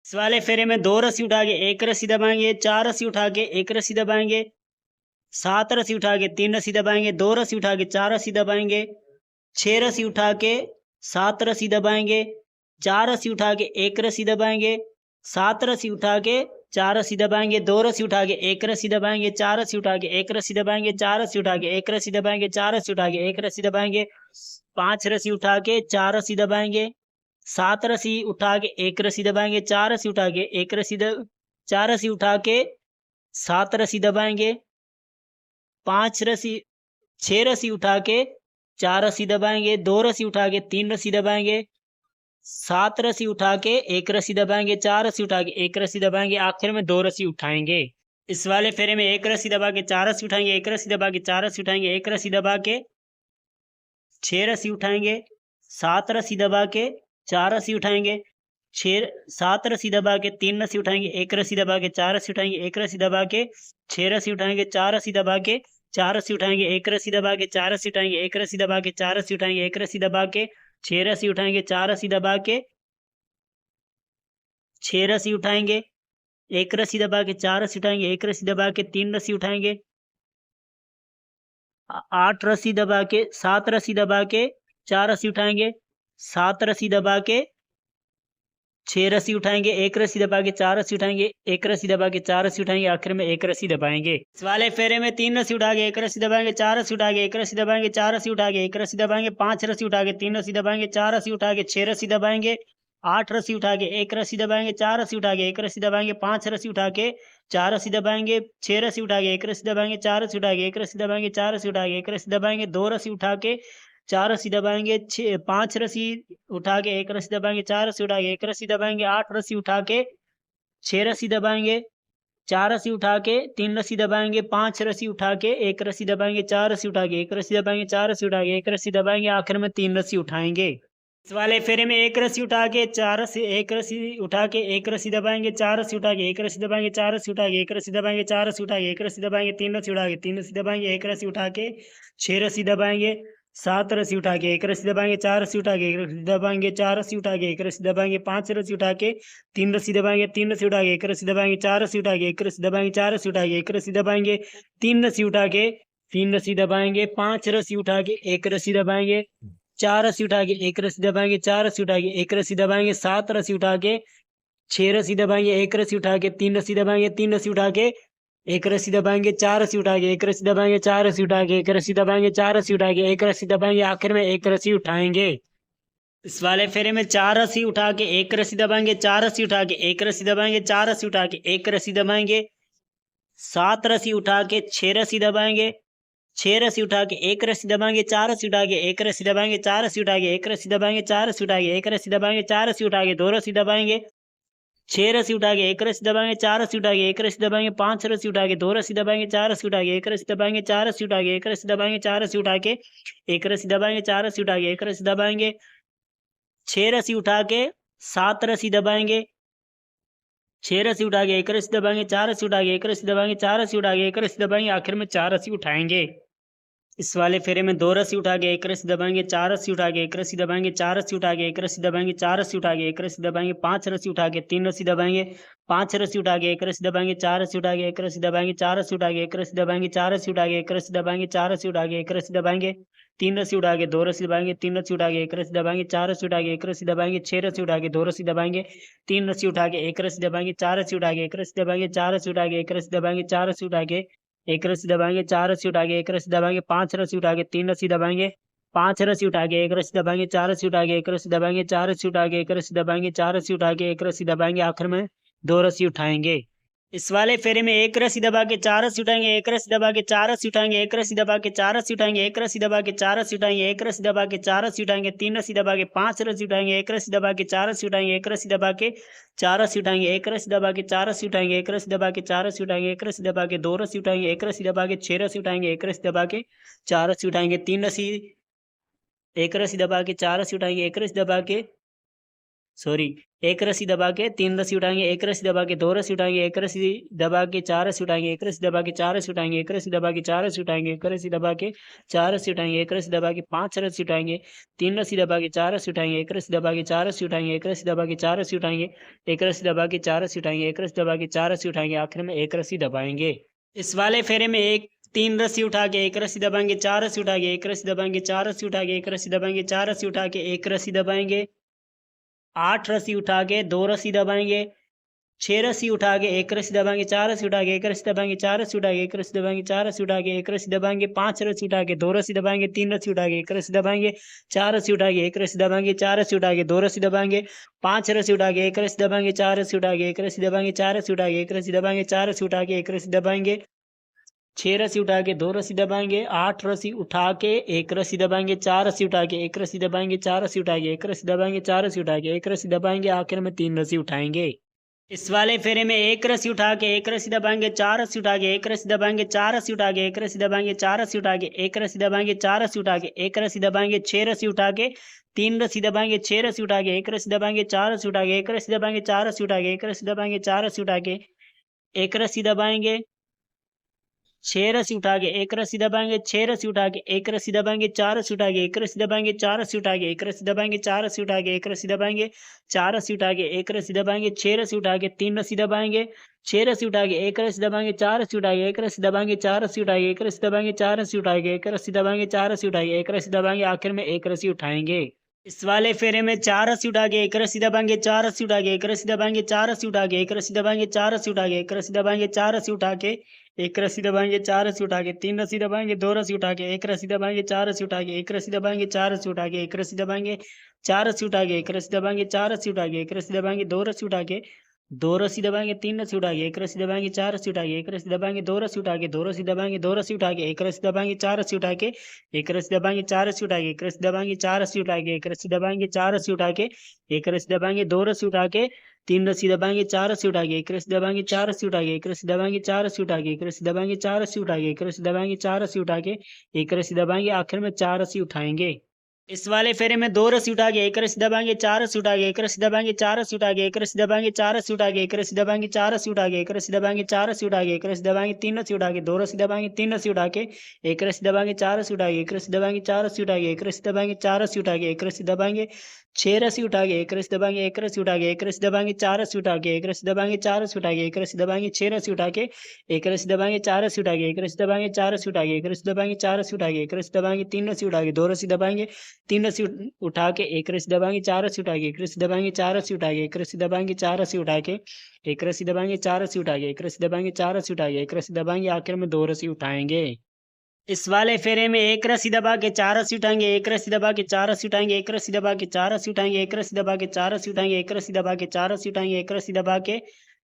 इस वाले फेरे में 2 रस्सी उठा के एक रस्सी दबाएंगे, 4 रस्सी उठा के एक रस्सी दबाएंगे, 7 रस्सी उठा के 3 रस्सी दबाएंगे, 2 रस्सी उठा के 4 रस्सी दबाएंगे, 6 रस्सी उठा के 7 रस्सी दबाएंगे, 4 रस्सी उठा के एक रस्सी दबाएंगे, 7 रस्सी उठा के 4 रस्सी दबाएंगे, 2 रस्सी उठा के एक रस्सी दबाएंगे, 4 रस्सी उठा के एक रस्सी दबाएंगे, 4 रस्सी उठा के एक रस्सी दबाएंगे, 4 रस्सी उठा के एक रस्सी दबाएंगे, 5 रस्सी उठा के 4 रस्सी दबाएंगे, 7 रस्सी उठा के एक रस्सी दबाएंगे, 4 रस्सी उठा के एक रस्सी 4 रस्सी उठा के 7 रस्सी दबाएंगे, 5 रस्सी 6 रस्सी उठा के 4 रस्सी दबाएंगे, 2 रस्सी उठा के 3 रस्सी दबाएंगे, 7 रस्सी उठा के एक रस्सी दबाएंगे, 4 रस्सी उठा के एक रस्सी दबाएंगे, आखिर में 2 रस्सी उठाएंगे। इस वाले फेरे में एक रस्सी दबा के 4 रस्सी उठाएंगे, एक रस्सी दबा के 4 रस्सी उठाएंगे, एक रस्सी दबा के 6 रस्सी उठाएंगे, 7 रस्सी दबा के 4 रस्सी उठाएंगे, 7 रस्सी दबा के 3 रस्सी उठाएंगे, एक रस्सी दबा के 4 रस्सी उठाएंगे, एक रस्सी दबा के 6 रस्सी उठाएंगे, 4 रस्सी दबा के 4 रस्सी उठाएंगे, एक रस्सी दबा के 4 रस्सी उठाएंगे, एक रस्सी दबा के 4 रस्सी उठाएंगे, एक रस्सी दबा के 6 रस्सी उठाएंगे, 4 रस्सी दबा के 6 रस्सी उठाएंगे, एक रस्सी दबा के 4 रस्सी उठाएंगे, एक रस्सी दबा के 3 रस्सी उठाएंगे, 8 रस्सी दबा के 7 रस्सी दबा के 4 रस्सी उठाएंगे, 7 रस्सी दबा के 6 रस्सी उठाएंगे, एक रस्सी दबा के 4 रस्सी उठाएंगे, एक रस्सी दबा के 4 रस्सी उठाएंगे, आखिर में एक रस्सी दबाएंगे। इस वाले फेरे में 3 रस्सी उठा के एक रस्सी दबाएंगे, 4 रस्सी उठा के एक रस्सी दबाएंगे, 4 रस्सी उठा के एक रस्सी दबाएंगे, 5 रस्सी उठा के 3 रस्सी दबाएंगे, 4 रस्सी उठा के 6 रस्सी दबाएंगे, 8 रस्सी उठा के एक रस्सी दबाएंगे, 4 रस्सी उठा के एक रस्सी दबाएंगे, 5 रस्सी उठा के 4 रस्सी दबाएंगे, 6 रस्सी उठा के एक रस्सी दबाएंगे, 4 रस्सी उठा के एक रस्सी दबाएंगे, 4 रस्सी उठा के एक रस्सी दबाएंगे, 2 रस्सी उठा के 4 रस्सी दबाएंगे, 5 रस्सी उठा के 1 रस्सी दबाएंगे, 4 रस्सी उठा के 1 रस्सी दबाएंगे, 8 रस्सी उठा के 6 रस्सी दबाएंगे, 4 रस्सी उठा के 3 रस्सी दबाएंगे, 5 रस्सी उठा के 1 रस्सी दबाएंगे, 4 रस्सी उठा के 1 रस्सी दबाएंगे, 4 रस्सी उठा के 1 रस्सी दबाएंगे, आखिर में 3 रस्सी उठाएंगे। इस वाले फेरे में 1 रस्सी उठा के 4 रस्सी 1 रस्सी उठा के 1 रस्सी दबाएंगे, 4 रस्सी उठा के 1 रस्सी दबाएंगे, 4 रस्सी उठा के 1 रस्सी दबाएंगे, 4 रस्सी उठा के 1 रस्सी दबाएंगे, 3 रस्सी उठा के 3 रस्सी दबाएंगे, 1 रस्सी उठा के 6 रस्सी दबाएंगे, 7 रस्सी उठा के 1 रस्सी दबाएंगे, 4 रस्सी उठा के 1 रस्सी दबाएंगे, 4 रस्सी उठा के 1 रस्सी दबाएंगे, 5 रस्सी उठा के 3 रस्सी दबाएंगे, 3 रस्सी उठा के 1 रस्सी दबाएंगे, 4 रस्सी उठा के 1 रस्सी दबाएंगे, 4 रस्सी उठा के 1 रस्सी दबाएंगे, 3 रस्सी उठा के 3 रस्सी दबाएंगे, 5 रस्सी उठा के 1 रस्सी दबाएंगे, 4 रस्सी उठा के 1 रस्सी दबाएंगे, 4 रस्सी उठा के 1 रस्सी दबाएंगे, 7 रस्सी उठा के 6 रस्सी दबाएंगे, 1 रस्सी उठा के 3 रस्सी दबाएंगे, 3 रस्सी उठा के 1 रस्सी दबाएंगे, 4 रस्सी उठा के 1 रस्सी दबाएंगे, 4 रस्सी उठा के 1 रस्सी दबाएंगे, 4 रस्सी उठा के 1 रस्सी दबाएंगे, आखिर में 1 रस्सी उठाएंगे। इस वाले फेरे में 4 रस्सी उठा के 1 रस्सी दबाएंगे, 4 रस्सी उठा के 1 रस्सी दबाएंगे, 4 रस्सी उठा के 1 रस्सी दबाएंगे, 7 रस्सी उठा के 6 रस्सी दबाएंगे, 6 रस्सी उठा के 1 रस्सी दबाएंगे, 4 रस्सी उठा के 1 रस्सी दबाएंगे, 4 रस्सी उठा के 1 रस्सी दबाएंगे, 4 रस्सी उठा के 1 रस्सी दबाएंगे, 4 रस्सी उठा के 2 रस्सी दबाएंगे, 6 रस्सी उठा के 1 रस्सी दबाएंगे, 4 रस्सी उठा के 1 रस्सी दबाएंगे, 5 रस्सी उठा के 2 रस्सी दबाएंगे, 4 रस्सी उठा के 1 रस्सी दबाएंगे, 4 रस्सी उठा के 1 रस्सी दबाएंगे, 4 रस्सी उठा के 1 रस्सी दबाएंगे, 4 रस्सी उठा के 1 रस्सी दबाएंगे, 6 रस्सी उठा के 7 रस्सी दबाएंगे, 6 रस्सी उठा के 1 रस्सी दबाएंगे, 4 रस्सी उठा के 1 रस्सी दबाएंगे, 4 रस्सी उठा के 1 रस्सी दबाएंगे, आखिर में 4 रस्सी उठाएंगे। इस वाले फेरे में 2 रस्सी उठा के 1 रस्सी दबाएंगे, 4 रस्सी उठा के 1 रस्सी दबाएंगे, 4 रस्सी उठा के 1 रस्सी दबाएंगे, 4 रस्सी उठा के 1 रस्सी दबाएंगे, 5 रस्सी उठा के 3 रस्सी दबाएंगे, 5 रस्सी उठा के 1 रस्सी दबाएंगे, 4 रस्सी उठा के 1 रस्सी दबाएंगे, 4 रस्सी उठा के 1 रस्सी दबाएंगे, 4 रस्सी उठा के 1 रस्सी दबाएंगे, 4 रस्सी उठा के 1 रस्सी दबाएंगे, 3 रस्सी उठा के 2 रस्सी दबाएंगे, 3 रस्सी उठा के 1 रस्सी दबाएंगे, 4 रस्सी उठा के 1 रस्सी दबाएंगे, 6 रस्सी उठा के 2 रस्सी दबाएंगे, 3 रस्सी उठा के 1 रस्सी दबाएंगे, 4 रस्सी उठा के 1 रस्सी दबाएंगे, 4 रस्सी उठा के 1 रस्सी दबाएंगे, 4 रस्सी उठा के 1 रस्सी दबाएंगे, 4 रस्सी उठा के 1 रस्सी दबाएंगे, 5 रस्सी उठा के 3 रस्सी दबाएंगे, 5 रस्सी उठा के 1 रस्सी दबाएंगे, 4 रस्सी उठा के 1 रस्सी दबाएंगे, 4 रस्सी उठा के 1 रस्सी दबाएंगे, 4 रस्सी उठा के 1 रस्सी दबाएंगे, आखिर में 2 रस्सी उठाएंगे। इस वाले फेरे में 1 रस्सी दबा के 4 रस्सी उठाएंगे, 1 रस्सी दबा के 4 रस्सी उठाएंगे, 1 रस्सी दबा के 4 रस्सी उठाएंगे, 1 रस्सी दबा के 4 रस्सी उठाएंगे, 1 रस्सी दबा के 4 रस्सी उठाएंगे, 3 रस्सी दबा के 5 रस्सी उठाएंगे, 1 रस्सी दबा के 4 रस्सी उठाएंगे, 1 रस्सी दबा के 4 रस्सी उठाएंगे, 1 रस्सी दबा के 4 रस्सी उठाएंगे, 1 रस्सी दबा के 4 रस्सी उठाएंगे, 1 रस्सी दबा के 2 रस्सी उठाएंगे, 1 रस्सी दबा के 6 रस्सी उठाएंगे, 1 रस्सी दबा के 4 रस्सी उठाएंगे, 3 रस्सी 1 रस्सी दबा के 4 रस्सी उठाएंगे, 1 रस्सी दबा के 1 रस्सी दबा के 3 रस्सी उठाएंगे, 1 रस्सी दबा के 2 रस्सी उठाएंगे, 1 रस्सी दबा के 4 रस्सी उठाएंगे, 1 रस्सी दबा के 4 रस्सी उठाएंगे, 1 रस्सी दबा के 4 रस्सी उठाएंगे, 1 रस्सी दबा के 4 रस्सी उठाएंगे, 1 रस्सी दबा के 5 रस्सी उठाएंगे, 3 रस्सी दबा के 4 रस्सी उठाएंगे, 1 रस्सी दबा के 4 रस्सी उठाएंगे, 1 रस्सी दबा के 4 रस्सी उठाएंगे, 1 रस्सी दबा के 4 रस्सी उठाएंगे, 1 रस्सी दबा के 4 रस्सी उठाएंगे, आखिर में 1 रस्सी दबाएंगे। इस वाले फेरे में 3 रस्सी उठा के 1 रस्सी दबाएंगे, 4 रस्सी उठा के 1 रस्सी दबाएंगे, 4 रस्सी उठा के 1 रस्सी दबाएंगे, 4 रस्सी उठा के 1 रस्सी दबाएंगे, 8 रस्सी उठा के 2 रस्सी दबाएंगे, 6 रस्सी उठा के 1 रस्सी दबाएंगे, 4 रस्सी उठा के 1 रस्सी दबाएंगे, 4 रस्सी उठा के 1 रस्सी दबाएंगे, 4 रस्सी उठा के 1 रस्सी दबाएंगे, 5 रस्सी उठा के 2 रस्सी दबाएंगे, 3 रस्सी उठा के 1 रस्सी दबाएंगे, 4 रस्सी उठा के 1 रस्सी दबाएंगे, 4 रस्सी उठा के 2 रस्सी दबाएंगे, 5 रस्सी उठा के 1 रस्सी दबाएंगे, 4 रस्सी उठा के 1 रस्सी दबाएंगे, 4 रस्सी उठा के 1 रस्सी दबाएंगे, 4 रस्सी उठा के 1 रस्सी दबाएंगे, 6 रस्सी उठा के 2 रस्सी दबाएंगे, 8 रस्सी उठा के 1 रस्सी दबाएंगे, 4 रस्सी उठा के 1 रस्सी दबाएंगे, 4 रस्सी उठा के 1 रस्सी दबाएंगे, 4 रस्सी उठा के 1 रस्सी दबाएंगे, आखिर में 3 रस्सी उठाएंगे। इस वाले फेरे में 1 रस्सी उठा के 1 रस्सी दबाएंगे, 4 रस्सी उठा के 1 रस्सी दबाएंगे, 4 रस्सी उठा के 1 रस्सी दबाएंगे, 4 रस्सी उठा के 1 रस्सी दबाएंगे, 4 रस्सी उठा के 1 रस्सी दबाएंगे, 6 रस्सी उठा के 3 रस्सी दबाएंगे, 6 रस्सी उठा के 1 रस्सी दबाएंगे, 4 रस्सी उठा के 1 रस्सी दबाएंगे, 4 रस्सी उठा के 1 रस्सी दबाएंगे, 4 रस्सी उठा के 1 रस्सी दबाएंगे, 6 रस्सी उठा के 1 रस्सी दबाएंगे, 6 रस्सी उठा के 1 रस्सी दबाएंगे, 4 रस्सी उठा के 1 रस्सी दबाएंगे, 4 रस्सी उठा के 1 रस्सी दबाएंगे, 4 रस्सी उठा के 1 रस्सी दबाएंगे, 4 रस्सी उठा के 1 रस्सी दबाएंगे, 6 रस्सी उठा के 3 रस्सी दबाएंगे, 6 रस्सी उठा के 1 रस्सी दबाएंगे, 4 रस्सी उठा के 1 रस्सी दबाएंगे, 4 रस्सी उठा के 1 रस्सी दबाएंगे, 4 रस्सी उठा के 1 रस्सी दबाएंगे, 4 रस्सी उठा के 1 रस्सी दबाएंगे, आखिर में 1 रस्सी उठाएंगे। इस वाले फेरे में 4 रस्सी उठा के 1 रस्सी दबाएंगे, 4 रस्सी उठा के 1 रस्सी दबाएंगे, 4 रस्सी उठा के 1 रस्सी दबाएंगे, 4 रस्सी उठा के 1 रस्सी दबाएंगे, 4 रस्सी उठा के 1 रस्सी दबाएंगे, 4 रस्सी उठा के 3 रस्सी दबाएंगे, 2 रस्सी उठा के 1 रस्सी दबाएंगे, 4 रस्सी उठा के 1 रस्सी दबाएंगे, 4 रस्सी उठा के 1 रस्सी दबाएंगे, 4 रस्सी उठा के 1 रस्सी दबाएंगे, 4 रस्सी उठा के 1 रस्सी दबाएंगे, 2 रस्सी उठा के दो रस्सी दबाएंगे, तीन रस्सी उठा के एक रस्सी दबाएंगे, चार रस्सी उठा के एक रस्सी दबाएंगे, दो रस्सी उठा के दो रस्सी दबाएंगे, दो रस्सी उठा के एक रस्सी दबाएंगे, चार रस्सी उठा के एक रस्सी दबाएंगे, चार रस्सी उठा के एक रस्सी दबाएंगे, चार रस्सी उठा के एक रस्सी दबाएंगे, चार रस्सी उठा के एक रस्सी दबाएंगे, दो रस्सी उठा के तीन रस्सी दबाएंगे, चार रस्सी उठा के एक रस्सी दबाएंगे, चार रस्सी उठा के एक रस्सी दबाएंगे, चार रस्सी उठा के एक रस्सी दबाएंगे, चार रस्सी उठा के एक रस्सी दबाएंगे, चार रस्सी उठा के एक रस्सी दबाएंगे, आखिर में चार रस्सी उठाएंगे। इस वाले फेरे में दो रस्सी उठा के एक रस्सी दबाएंगे, चार रस्सी उठा के एक रस्सी दबाएंगे, चार रस्सी उठा के एक रस्सी दबाएंगे, चार रस्सी उठा के एक रस्सी दबाएंगे, चार रस्सी उठा के एक रस्सी दबाएंगे, चार रस्सी उठा के एक रस्सी दबाएंगे, तीन रस्सी उठा के दो रस्सी दबाएंगे, तीन रस्सी उठा के एक रस्सी दबाएंगे, चार रस्सी उठा के एक रस्सी दबाएंगे, चार रस्सी उठा के एक रस्सी दबाएंगे, चार रस्सी उठा के एक रस्सी दबाएंगे, छह रस्सी उठा के एक रस्सी दबाएंगे, एक रस्सी उठा के एक रस्सी दबाएंगे, चार रस्सी उठा के एक रस्सी दबाएंगे, चार रस्सी उठा के एक रस्सी दबाएंगे, छह रस्सी उठा के एक रस्सी दबाएंगे, चार रस्सी उठा के एक रस्सी दबाएंगे, चार रस्सी उठा के एक रस्सी दबाएंगे, चार रस्सी उठा के एक रस्सी दबाएंगे, तीन रस्सी उठा के दो रस्सी दबाएंगे, तीन रस्सी उठा के एक रस्सी दबाएंगे, चार रस्सी उठा के एक रस्सी दबाएंगे, चार रस्सी उठा के एक रस्सी दबाएंगे, चार रस्सी उठा के एक रस्सी दबाएंगे, चार रस्सी उठा के एक रस्सी दबाएंगे, चार रस्सी उठा के एक रस्सी दबाएंगे, आखिर में दो रस्सी उठाएंगे। इस वाले फेरे में एक रस्सी दबा के चार रस्सी उठाएंगे, एक रस्सी दबा के चार रस्सी उठाएंगे, एक रस्सी दबा के चार रस्सी उठाएंगे, एक रस्सी दबा के चार रस्सी उठाएंगे, एक रस्सी दबा के चार रस्सी उठाएंगे, एक रस्सी दबा के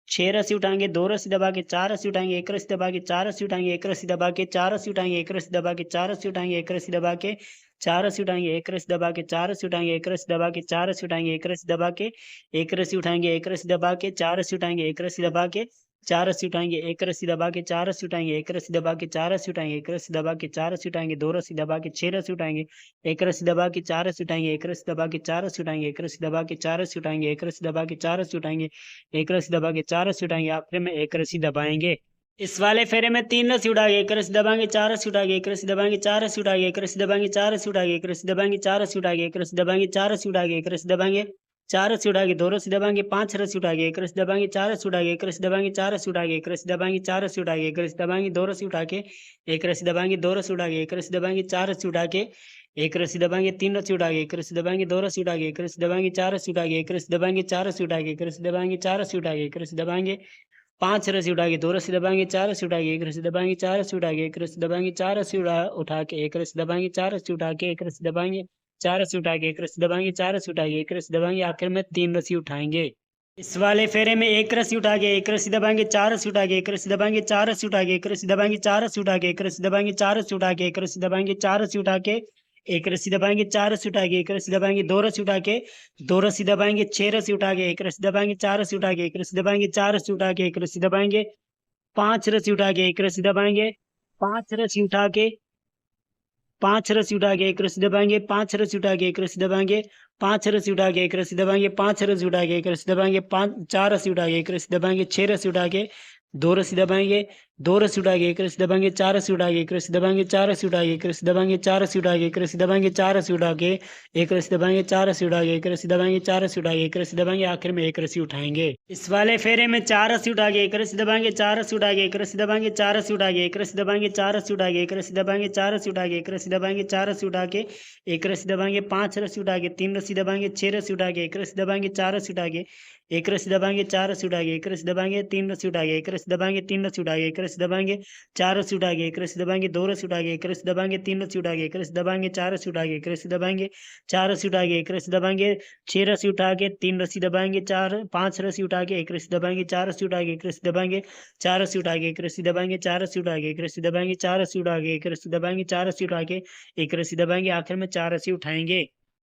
छह रस्सी उठाएंगे, दो रस्सी दबा के चार रस्सी उठाएंगे, एक रस्सी दबा के चार रस्सी उठाएंगे, एक रस्सी दबा के चार रस्सी उठाएंगे, एक रस्सी दबा के चार रस्सी उठाएंगे, एक रस्सी दबा के चार रस्सी उठाएंगे, एक रस्सी दबा के चार रस्सी उठाएंगे, एक रस्सी दबा के चार रस्सी उठाएंगे, एक रस्सी दबा के एक रस्सी उठाएंगे, एक रस्सी दबा के चार रस्सी उठाएंगे, एक रस्सी दबा के चार रस्सी उठाएंगे, एक रस्सी दबा के चार रस्सी उठाएंगे, एक रस्सी दबा के चार रस्सी उठाएंगे, एक रस्सी दबा के चार रस्सी उठाएंगे, दो रस्सी दबा के छह रस्सी उठाएंगे, एक रस्सी दबा के चार रस्सी उठाएंगे, एक रस्सी दबा के चार रस्सी उठाएंगे, एक रस्सी दबा के चार रस्सी उठाएंगे, एक रस्सी दबा के चार रस्सी उठाएंगे, एक रस्सी दबा के चार रस्सी उठाएंगे, आखिर में एक रस्सी दबाएंगे। इस वाले फेरे में तीन रस्सी उठा के एक रस्सी दबाएंगे, चार रस्सी उठा के एक रस्सी दबाएंगे, चार रस्सी उठा के एक रस्सी दबाएंगे, चार रस्सी उठा के एक रस्सी दबाएंगे, चार रस्सी उठा के एक रस्सी दबाएंगे, चार रस्सी उठा के एक रस्सी दबाएंगे, चार रस्सी उठा के दो रस्सी दबाएंगे, पांच रस्सी उठा के एक रस्सी दबाएंगे, चार रस्सी उठा के एक रस्सी दबाएंगे, चार रस्सी उठा के एक रस्सी दबाएंगे, चार रस्सी उठा के एक रस्सी दबाएंगे, दो रस्सी उठा के एक रस्सी दबाएंगे, दो रस्सी उठा के एक रस्सी दबाएंगे, चार रस्सी उठा के एक रस्सी दबाएंगे, तीन रस्सी उठा के एक रस्सी दबाएंगे, दो रस्सी उठा के एक रस्सी दबाएंगे, चार रस्सी उठा के एक रस्सी दबाएंगे, चार रस्सी उठा के एक रस्सी दबाएंगे, चार रस्सी उठा के एक रस्सी दबाएंगे, पांच रस्सी उठा के दो रस्सी दबाएंगे, चार रस्सी उठा के एक रस्सी दबाएंगे, चार रस्सी उठा के एक रस्सी दबाएंगे, चार रस्सी उठा के एक रस्सी दबाएंगे, चार रस्सी उठा के एक रस्सी दबाएंगे, चार रस्सी उठा के एक रस्सी दबाएंगे, चार रस्सी उठा के एक रस्सी दबाएंगे, आखिर में तीन रस्सी उठाएंगे। इस वाले फेरे में एक रस्सी उठा के एक रस्सी दबाएंगे, चार रस्सी उठा के एक रस्सी दबाएंगे, चार रस्सी उठा के एक रस्सी दबाएंगे, चार रस्सी उठा के एक रस्सी दबाएंगे, चार रस्सी उठा के एक रस्सी दबाएंगे, चार रस्सी उठा के एक रस्सी दबाएंगे, चार रस्सी उठा के एक रस्सी दबाएंगे, दो रस्सी उठा के दो रस्सी दबाएंगे, छह रस्सी उठा के एक रस्सी दबाएंगे, चार रस्सी उठा के एक रस्सी दबाएंगे, चार रस्सी उठा के एक रस्सी दबाएंगे, पांच रस्सी उठा के एक रस्सी दबाएंगे, पांच रस्सी उठा के पांच रस्सी उठा के एक रस्सी दबाएंगे, पांच रस्सी उठा के एक रस्सी दबाएंगे, पांच रस्सी उठा के एक रस्सी दबाएंगे, पांच रस्सी उठा के एक रस्सी दबाएंगे, पांच चार रस्सी उठा के एक रस्सी दबाएंगे, छह रस्सी उठा के दो रस्सी दबाएंगे, दो रस्सी उठा के एक रस्सी दबाएंगे, चार रस्सी उठा के एक रस्सी दबाएंगे, चार रस्सी उठा के एक रस्सी दबाएंगे, चार रस्सी उठा के एक रस्सी दबाएंगे, चार रस्सी उठा के एक रस्सी दबाएंगे, चार रस्सी उठा के एक रस्सी दबाएंगे, चार रस्सी उठा के एक रस्सी दबाएंगे, आखिर में एक रस्सी उठाएंगे। इस वाले फेरे में चार रस्सी उठा के एक रस्सी दबाएंगे, चार रस्सी उठा के एक रस्सी दबाएंगे, चार रस्सी उठा के एक रस्सी दबाएंगे, चार रस्सी उठा के एक रस्सी दबाएंगे, चार रस्सी उठा के एक रस्सी दबाएंगे, चार रस्सी उठा के एक रस्सी दबाएंगे, पांच रस्सी उठा के तीन रस्सी दबाएंगे, छह रस्सी उठा के एक रस्सी दबाएंगे, चार रस्सी उठा के एक रस्सी दबाएंगे, चार रस्सी उठा के एक रस्सी दबाएंगे, तीन रस्सी उठा के एक रस्सी दबाएंगे, तीन रस्सी उठा के एक रस्सी दबाएंगे, चार रस्सी उठा के एक रस्सी दबाएंगे, दो रस्सी उठा के एक रस्सी दबाएंगे, तीन रस्सी उठा के एक रस्सी दबाएंगे, चार रस्सी उठा के एक रस्सी दबाएंगे, चार रस्सी उठा के एक रस्सी दबाएंगे, छह रस्सी उठा के तीन रस्सी दबाएंगे, चार पांच रस्सी उठा के एक रस्सी दबाएंगे, चार रस्सी उठा के एक रस्सी दबाएंगे, चार रस्सी उठा के एक रस्सी दबाएंगे, चार रस्सी उठा के एक रस्सी दबाएंगे, चार रस्सी उठा के एक रस्सी दबाएंगे, चार रस्सी उठा के एक रस्सी दबाएंगे, आखिर में चार रस्सी उठाएंगे।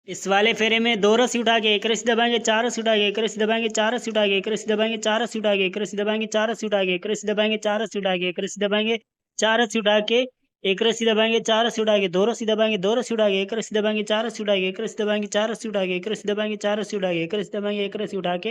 इस वाले फेरे में दो रस्सी उठा के एक रस्सी दबाएंगे, चार रस्सी उठा के एक रस्सी दबाएंगे, चार रस्सी उठा के एक रस्सी दबाएंगे, चार रस्सी उठा के एक रस्सी दबाएंगे, चार रस्सी उठा के एक रस्सी दबाएंगे, चार रस्सी उठा के एक रस्सी दबाएंगे, चार रस्सी उठा के एक रस्सी दबाएंगे, चार रस्सी उठा के दो रस्सी दबाएंगे, दो रस्सी उठा के एक रस्सी दबाएंगे, चार रस्सी उठा के एक रस्सी दबाएंगे, चार रस्सी उठा के एक रस्सी दबाएंगे, चार रस्सी उठा के एक रस्सी दबाएंगे, एक रस्सी उठा के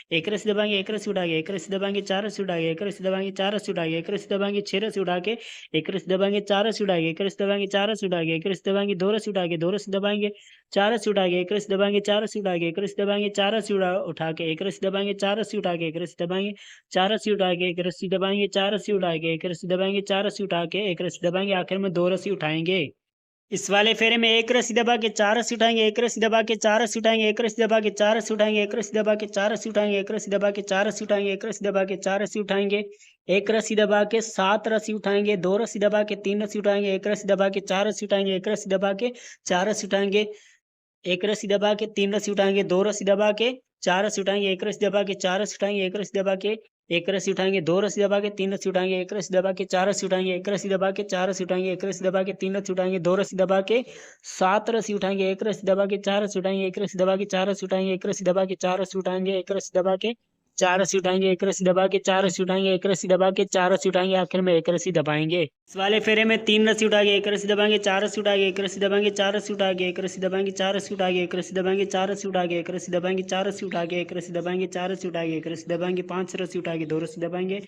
एक रस्सी दबाएंगे, एक रस्सी उठा के एक रस्सी दबाएंगे, चार रस्सी उठा के एक रस्सी दबाएंगे, चार रस्सी उठा के एक रस्सी दबाएंगे, छह रस्सी उठा के एक रस्सी दबाएंगे, चार रस्सी उठा के एक रस्सी दबाएंगे, चार रस्सी उठा के एक रस्सी दबाएंगे, दो रस्सी उठा के दो रस्सी दबाएंगे, चार रस्सी उठा के एक रस्सी दबाएंगे, चार रस्सी उठा के एक रस्सी दबाएंगे, चार रस्सी उठा के एक रस्सी दबाएंगे, चार रस्सी उठा के एक रस्सी दबाएंगे, चार रस्सी उठा के एक रस्सी दबाएंगे, चार रस्सी उठा के एक रस्सी दबाएंगे, चार रस्सी उठा के एक रस्सी दबाएंगे, आखिर में दो रस्सी उठाएंगे। इस वाले फेरे में एक रस्सी दबा के चार रस्सी उठाएंगे, एक रस्सी दबा के चार रस्सी उठाएंगे, एक रस्सी दबा के चार रस्सी उठाएंगे, एक रस्सी दबा के चार रस्सी उठाएंगे, एक रस्सी दबा के चार रस्सी उठाएंगे, एक रस्सी दबा के चार रस्सी उठाएंगे, एक रस्सी दबा के सात रस्सी उठाएंगे, दो रस्सी दबा के तीन रस्सी उठाएंगे, एक रस्सी दबा के चार रस्सी उठाएंगे, एक रस्सी दबा के चार रस्सी उठाएंगे, एक रस्सी दबा के तीन रस्सी उठाएंगे, दो रस्सी दबा के 4 रस्सी उठाएंगे, 1 रस्सी दबा के 4 रस्सी उठाएंगे, 1 रस्सी दबा के 1 रस्सी उठाएंगे, 2 रस्सी दबा के 3 रस्सी उठाएंगे, 1 रस्सी दबा के 4 रस्सी उठाएंगे, 1 रस्सी दबा के 4 रस्सी उठाएंगे, 1 रस्सी दबा के 3 रस्सी उठाएंगे, 2 रस्सी दबा के 7 रस्सी उठाएंगे, 1 रस्सी दबा के 4 रस्सी उठाएंगे, 1 रस्सी दबा के 4 रस्सी उठाएंगे, 1 रस्सी दबा के 4 रस्सी उठाएंगे, 1 रस्सी दबा के 4 रस्सी उठाएंगे, 1 रस्सी दबा के 4 रस्सी उठाएंगे, 1 रस्सी दबा के 4 रस्सी उठाएंगे, आखिर में 1 रस्सी दबाएंगे। इस वाले फेरे में 3 रस्सी उठा के 1 रस्सी दबाएंगे, 4 रस्सी उठा के 1 रस्सी दबाएंगे, 4 रस्सी उठा के 1 रस्सी दबाएंगे, 4 रस्सी उठा के 1 रस्सी दबाएंगे, 4 रस्सी उठा के 1 रस्सी दबाएंगे, 4 रस्सी उठा के 1 रस्सी दबाएंगे, 4 रस्सी उठा के 1 रस्सी दबाएंगे, 5 रस्सी उठा के 2 रस्सी दबाएंगे,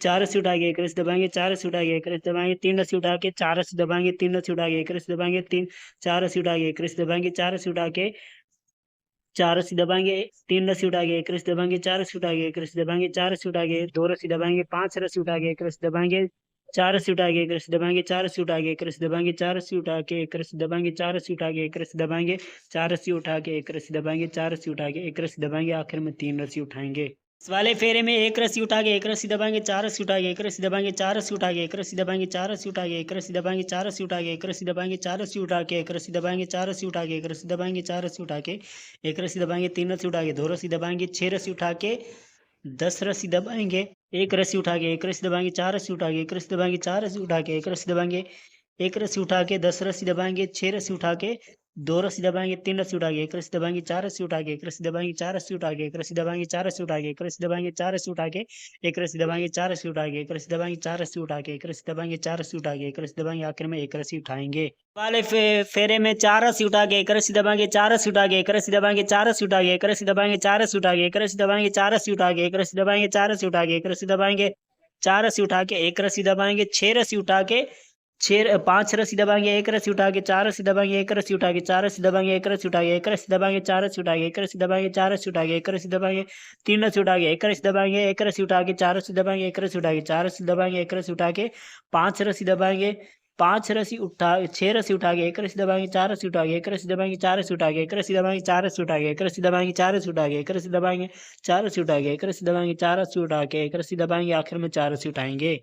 4 रस्सी उठा के 1 रस्सी दबाएंगे, 4 रस्सी उठा के 1 रस्सी दबाएंगे, 3 रस्सी उठा के 4 रस्सी दबाएंगे, 3 रस्सी उठा के 1 रस्सी दबाएंगे, 4 रस्सी उठा के 1 रस्सी दबाएंगे, 4 रस्सी उठा के 4 रस्सी दबाएंगे, 3 रस्सी उठा के 1 रस्सी दबाएंगे, 4 रस्सी उठा के 1 रस्सी दबाएंगे, 4 रस्सी उठा के 2 रस्सी दबाएंगे, 5 रस्सी उठा के 1 रस्सी दबाएंगे, 4 रस्सी उठा के 1 रस्सी दबाएंगे, 4 रस्सी उठा के 1 रस्सी दबाएंगे, 4 रस्सी उठा के 1 रस्सी दबाएंगे, 4 रस्सी उठा के 1 रस्सी दबाएंगे, 4 रस्सी उठा के 1 रस्सी दबाएंगे, 4 रस्सी उठा के 1 रस्सी दबाएंगे, आखिर में 3 रस्सी उठाएंगे। इस वाले फेरे में 1 रस्सी उठा के 1 रस्सी दबाएंगे, 4 रस्सी उठा के 1 रस्सी दबाएंगे, 4 रस्सी उठा के 1 रस्सी दबाएंगे, 4 रस्सी उठा के 1 रस्सी दबाएंगे, 4 रस्सी उठा के 1 रस्सी दबाएंगे, 4 रस्सी उठा के 1 रस्सी दबाएंगे, 4 रस्सी उठा के 1 रस्सी दबाएंगे, 4 रस्सी उठा के 1 रस्सी दबाएंगे, 3 रस्सी उठा के 2 रस्सी दबाएंगे, 6 रस्सी उठा के 10 रस्सी दबाएंगे, 1 रस्सी उठा के 1 रस्सी दबाएंगे, 4 रस्सी उठा के 1 रस्सी दबाएंगे, 4 रस्सी उठा के 1 रस्सी दबाएंगे, 1 रस्सी उठा के 10 रस्सी दबाएंगे, 6 रस्सी उठा के 2 रस्सी दबाएंगे, 3 रस्सी उठा के 1 रस्सी दबाएंगे, 4 रस्सी उठा के 1 रस्सी दबाएंगे, 4 रस्सी उठा के 1 रस्सी दबाएंगे, 4 रस्सी उठा के 1 रस्सी दबाएंगे, 4 रस्सी उठा के 1 रस्सी दबाएंगे, 4 रस्सी उठा के 1 रस्सी दबाएंगे, 4 रस्सी उठा के 1 रस्सी दबाएंगे, 4 रस्सी उठा के 1 रस्सी दबाएंगे, आखिर में 1 रस्सी उठाएंगे। वाले फेरे में 4 रस्सी उठा के 1 रस्सी दबाएंगे, 4 रस्सी उठा के 1 रस्सी दबाएंगे, 4 रस्सी उठा के 1 रस्सी दबाएंगे, 4 रस्सी उठा के 1 रस्सी दबाएंगे, 4 रस्सी उठा के 1 रस्सी दबाएंगे, 4 रस्सी उठा के 1 रस्सी दबाएंगे, 4 रस्सी उठा के 1 रस्सी दबाएंगे, 6 रस्सी उठा के 5 रस्सी दबाएंगे, 1 रस्सी उठा के 4 रस्सी दबाएंगे, 1 रस्सी उठा के 4 रस्सी दबाएंगे, 1 रस्सी उठा के 1 रस्सी दबाएंगे, 4 रस्सी उठा के 1 रस्सी दबाएंगे, 4 रस्सी उठा के 1 रस्सी दबाएंगे, 3 रस्सी उठा के 1 रस्सी दबाएंगे, 1 रस्सी उठा के 4 रस्सी दबाएंगे, 1 रस्सी उठा के 4 रस्सी दबाएंगे, 1 रस्सी उठा के 5 रस्सी दबाएंगे, 5 रस्सी उठा 6 रस्सी उठा के 1 रस्सी दबाएंगे, 4 रस्सी उठा के 1 रस्सी दबाएंगे, 4 रस्सी उठा के 1 रस्सी दबाएंगे, 4 रस्सी उठा के 1 रस्सी दबाएंगे, 4 रस्सी उठा के 1 रस्सी दबाएंगे, 4 रस्सी उठा के 1 रस्सी दबाएंगे, 4 रस्सी उठा के 1 रस्सी दबाएंगे, आखिर में 4 रस्सी उठाएंगे।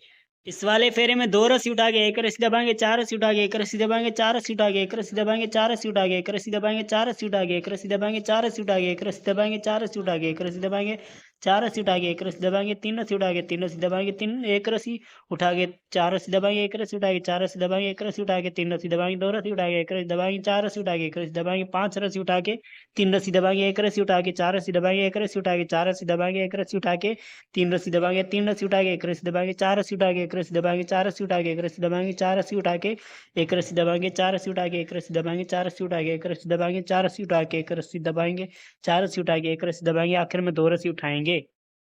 इस वाले फेरे में 2 रस्सी उठा के 1 रस्सी दबाएंगे, 4 रस्सी उठा के 1 रस्सी दबाएंगे, 4 रस्सी उठा के 1 रस्सी दबाएंगे, 4 रस्सी उठा के 1 रस्सी दबाएंगे, 4 रस्सी उठा के 1 रस्सी दबाएंगे, 4 रस्सी उठा के 1 रस्सी दबाएंगे, 4 रस्सी उठा के 1 रस्सी दबाएंगे, 4 रस्सी उठा के 1 रस्सी दबाएंगे, 3 रस्सी उठा के 3 रस्सी दबाएंगे, 1 रस्सी उठा के 4 रस्सी दबाएंगे, 1 रस्सी उठा के 4 रस्सी दबाएंगे, 1 रस्सी उठा के 3 रस्सी दबाएंगे, 2 रस्सी उठा के 1 रस्सी दबाएंगे, 4 रस्सी उठा के 1 रस्सी दबाएंगे, 5 रस्सी उठा के 3 रस्सी दबाएंगे, 1 रस्सी उठा के 4 रस्सी दबाएंगे, 1 रस्सी उठा के 4 रस्सी दबाएंगे, 1 रस्सी उठा के 3 रस्सी दबाएंगे, 3 रस्सी उठा के 1 रस्सी दबाएंगे, 4 रस्सी उठा के 1 रस्सी दबाएंगे, 4 रस्सी उठा के 1 रस्सी दबाएंगे, 4 रस्सी उठा के 1 रस्सी दबाएंगे, 4 रस्सी उठा के 1 रस्सी दबाएंगे, 4 रस्सी उठा के 1 रस्सी दबाएंगे, 4 रस्सी उठा के 1 रस्सी दबाएंगे, 4 रस्सी उठा के 1 रस्सी दबाएंगे, आखिर में 2 रस्सी उठाएंगे।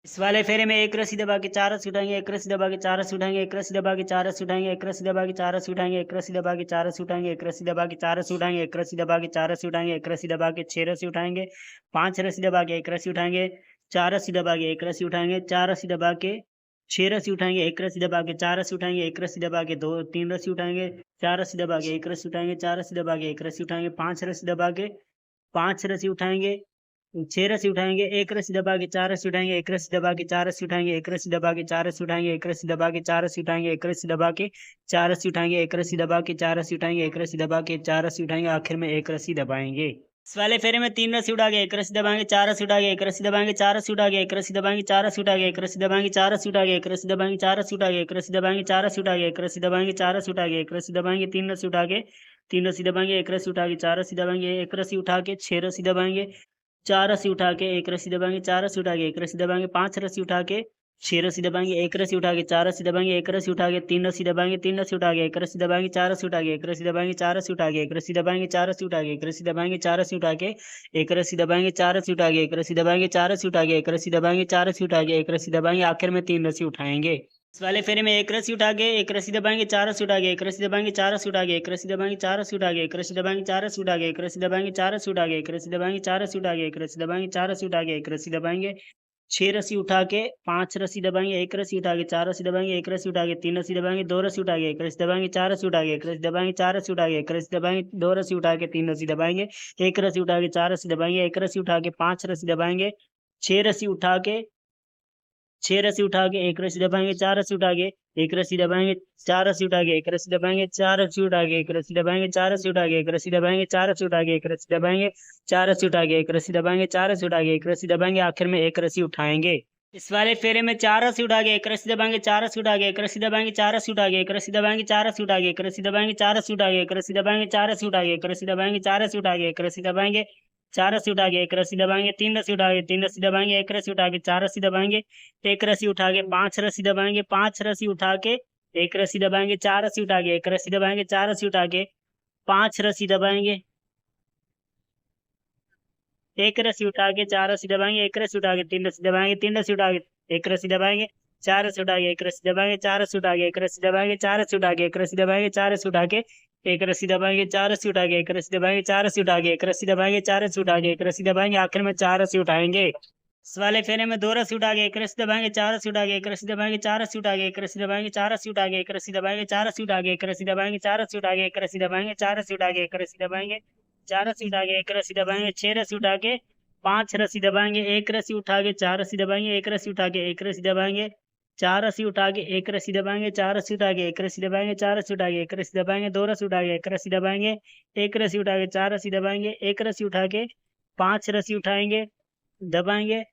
इस वाले फेरे में 1 रस्सी दबा के 4 रस्सी उठाएंगे, 1 रस्सी दबा के 4 रस्सी उठाएंगे, 1 रस्सी दबा के 4 रस्सी उठाएंगे, 1 रस्सी दबा के 4 रस्सी उठाएंगे, 1 रस्सी दबा के 4 रस्सी उठाएंगे, 1 रस्सी दबा के 4 रस्सी उठाएंगे, 1 रस्सी दबा के 4 रस्सी उठाएंगे, 1 रस्सी दबा के 6 रस्सी उठाएंगे, 5 रस्सी दबा के 1 रस्सी उठाएंगे, 4 रस्सी दबा के 1 रस्सी उठाएंगे, 4 रस्सी दबा के 6 रस्सी उठाएंगे, 1 रस्सी दबा के 4 रस्सी उठाएंगे, 1 रस्सी दबा के 3 रस्सी उठाएंगे, 4 रस्सी दबा के 1 रस्सी उठाएंगे, 4 रस्सी दबा के 1 रस्सी उठाएंगे, 5 रस्सी दबा के 5 रस्सी उठाएंगे, 6 रस्सी उठाएंगे, 1 रस्सी दबा के 4 रस्सी उठाएंगे, 1 रस्सी दबा के 4 रस्सी उठाएंगे, 1 रस्सी दबा के 4 रस्सी उठाएंगे, 1 रस्सी दबा के 4 रस्सी उठाएंगे, 1 रस्सी दबा के 4 रस्सी उठाएंगे, 1 रस्सी दबा के 4 रस्सी उठाएंगे, 1 रस्सी दबा के 4 रस्सी उठाएंगे, आखिर में 1 रस्सी दबाएंगे। इस वाले फेरे में 3 रस्सी उठा के 1 रस्सी दबाएंगे, 4 रस्सी उठा के 1 रस्सी दबाएंगे, 4 रस्सी उठा के 1 रस्सी दबाएंगे, 4 रस्सी उठा के 1 रस्सी दबाएंगे, 4 रस्सी उठा के 1 रस्सी दबाएंगे, 4 रस्सी उठा के 1 रस्सी दबाएंगे, 4 रस्सी उठा के 1 रस्सी दबाएंगे, 4 रस्सी उठा के 1 रस्सी दबाएंगे, 3 रस्सी उठा के 3 रस्सी दबाएंगे, 1 रस्सी उठा के 4 रस्सी दबाएंगे, 1 रस्सी उठा के 6 रस्सी दबाएंगे, 4 रस्सी उठा के 1 रस्सी दबाएंगे, 4 रस्सी उठा के 1 रस्सी दबाएंगे, 5 रस्सी उठा के 6 रस्सी दबाएंगे, 1 रस्सी उठा के 4 रस्सी दबाएंगे, 1 रस्सी उठा के 3 रस्सी दबाएंगे, 3 रस्सी उठा के 1 रस्सी दबाएंगे, 4 रस्सी उठा के 1 रस्सी दबाएंगे, 4 रस्सी उठा के 1 रस्सी दबाएंगे, 4 रस्सी उठा के 1 रस्सी दबाएंगे, 4 रस्सी उठा के 1 रस्सी दबाएंगे, 4 रस्सी उठा के 1 रस्सी दबाएंगे, 4 रस्सी उठा के 1 रस्सी दबाएंगे, 4 रस्सी उठा के 1 रस्सी दबाएंगे, आखिर में 3 रस्सी उठाएंगे। इस वाले फेरे में 1 रस्सी उठा के 1 रस्सी दबाएंगे, 4 रस्सी उठा के 1 रस्सी दबाएंगे, 4 रस्सी उठा के 1 रस्सी दबाएंगे, 4 रस्सी उठा के 1 रस्सी दबाएंगे, 4 रस्सी उठा के 1 रस्सी दबाएंगे, 4 रस्सी उठा के 1 रस्सी दबाएंगे, 4 रस्सी उठा के 1 रस्सी दबाएंगे, 4 रस्सी उठा के 1 रस्सी दबाएंगे, 6 रस्सी उठा के 5 रस्सी दबाएंगे, 1 रस्सी उठा के 4 रस्सी दबाएंगे, 1 रस्सी उठा के 3 रस्सी दबाएंगे, 2 रस्सी उठा के 1 रस्सी दबाएंगे, 4 रस्सी उठा के 1 रस्सी दबाएंगे, 4 रस्सी उठा के 1 रस्सी दबाएंगे, 2 रस्सी उठा के 3 रस्सी दबाएंगे, 1 रस्सी उठा के 4 रस्सी दबाएंगे, 1 रस्सी उठा के 5 रस्सी दबाएंगे, 6 रस्सी उठा के 1 रस्सी दबाएंगे, 4 रस्सी उठा के एक रस्सी दबाएंगे, 4 रस्सी उठा के एक रस्सी दबाएंगे, 4 रस्सी उठा के एक रस्सी दबाएंगे, 4 रस्सी उठा के एक रस्सी दबाएंगे, 4 रस्सी उठा के एक रस्सी दबाएंगे, 4 रस्सी उठा के एक रस्सी दबाएंगे, 4 रस्सी उठा के एक रस्सी दबाएंगे, आखिर में एक रस्सी उठाएंगे। इस वाले फेरे में 4 रस्सी उठा के एक रस्सी दबाएंगे, 4 रस्सी उठा के एक रस्सी दबाएंगे, 4 रस्सी उठा के एक रस्सी दबाएंगे, 4 रस्सी उठा के एक रस्सी दबाएंगे, 4 रस्सी उठा के एक रस्सी दबाएंगे, 4 रस्सी उठा के एक रस्सी दबाएंगे, 4 रस्सी उठा के एक रस्सी दबाएंगे, 4 रस्सी उठा के एक रस्सी दबाएंगे, 3 रस्सी उठा के 3 रस्सी दबाएंगे, एक रस्सी उठा के 4 रस्सी दबाएंगे, एक रस्सी उठा के 5 रस्सी दबाएंगे, 5 रस्सी उठा के एक रस्सी दबाएंगे, 4 रस्सी उठा के एक रस्सी दबाएंगे, 4 रस्सी उठा के 5 रस्सी दबाएंगे, एक रस्सी उठा के 4 रस्सी दबाएंगे, एक रस्सी उठा के 3 रस्सी दबाएंगे, 3 रस्सी उठा के एक रस्सी दबाएंगे, 4 रस्सी उठा के एक रस्सी दबाएंगे, 4 रस्सी उठा के एक रस्सी दबाएंगे, 4 रस्सी उठा के एक रस्सी दबाएंगे, 4 रस्सी उठा के एक रस्सी दबाएंगे, 4 रस्सी उठा के एक रस्सी दबाएंगे, 4 रस्सी उठा के एक रस्सी दबाएंगे, 4 रस्सी उठा के एक रस्सी दबाएंगे, आखिर में 4 रस्सी उठाएंगे। इस वाले फेरे में 2 रस्सी उठा के एक रस्सी दबाएंगे, 4 रस्सी उठा के एक रस्सी दबाएंगे, 4 रस्सी उठा के एक रस्सी दबाएंगे, 4 रस्सी उठा के एक रस्सी दबाएंगे, 4 रस्सी उठा के एक रस्सी दबाएंगे, 4 रस्सी उठा के एक रस्सी दबाएंगे, 4 रस्सी उठा के एक रस्सी दबाएंगे, 4 रस्सी उठा के एक रस्सी दबाएंगे, 6 रस्सी उठा के 5 रस्सी दबाएंगे, एक रस्सी उठा के 4 रस्सी दबाएंगे, एक रस्सी उठा के एक रस्सी दबाएंगे, 4 रस्सी उठा के एक रस्सी दबाएंगे, 4 रस्सी उठा के एक रस्सी दबाएंगे, 4 रस्सी उठा के एक रस्सी दबाएंगे, 2 रस्सी उठा के एक रस्सी दबाएंगे, एक रस्सी उठा के 4 रस्सी दबाएंगे, एक रस्सी उठा के 5 रस्सी उठाएंगे दबाएंगे,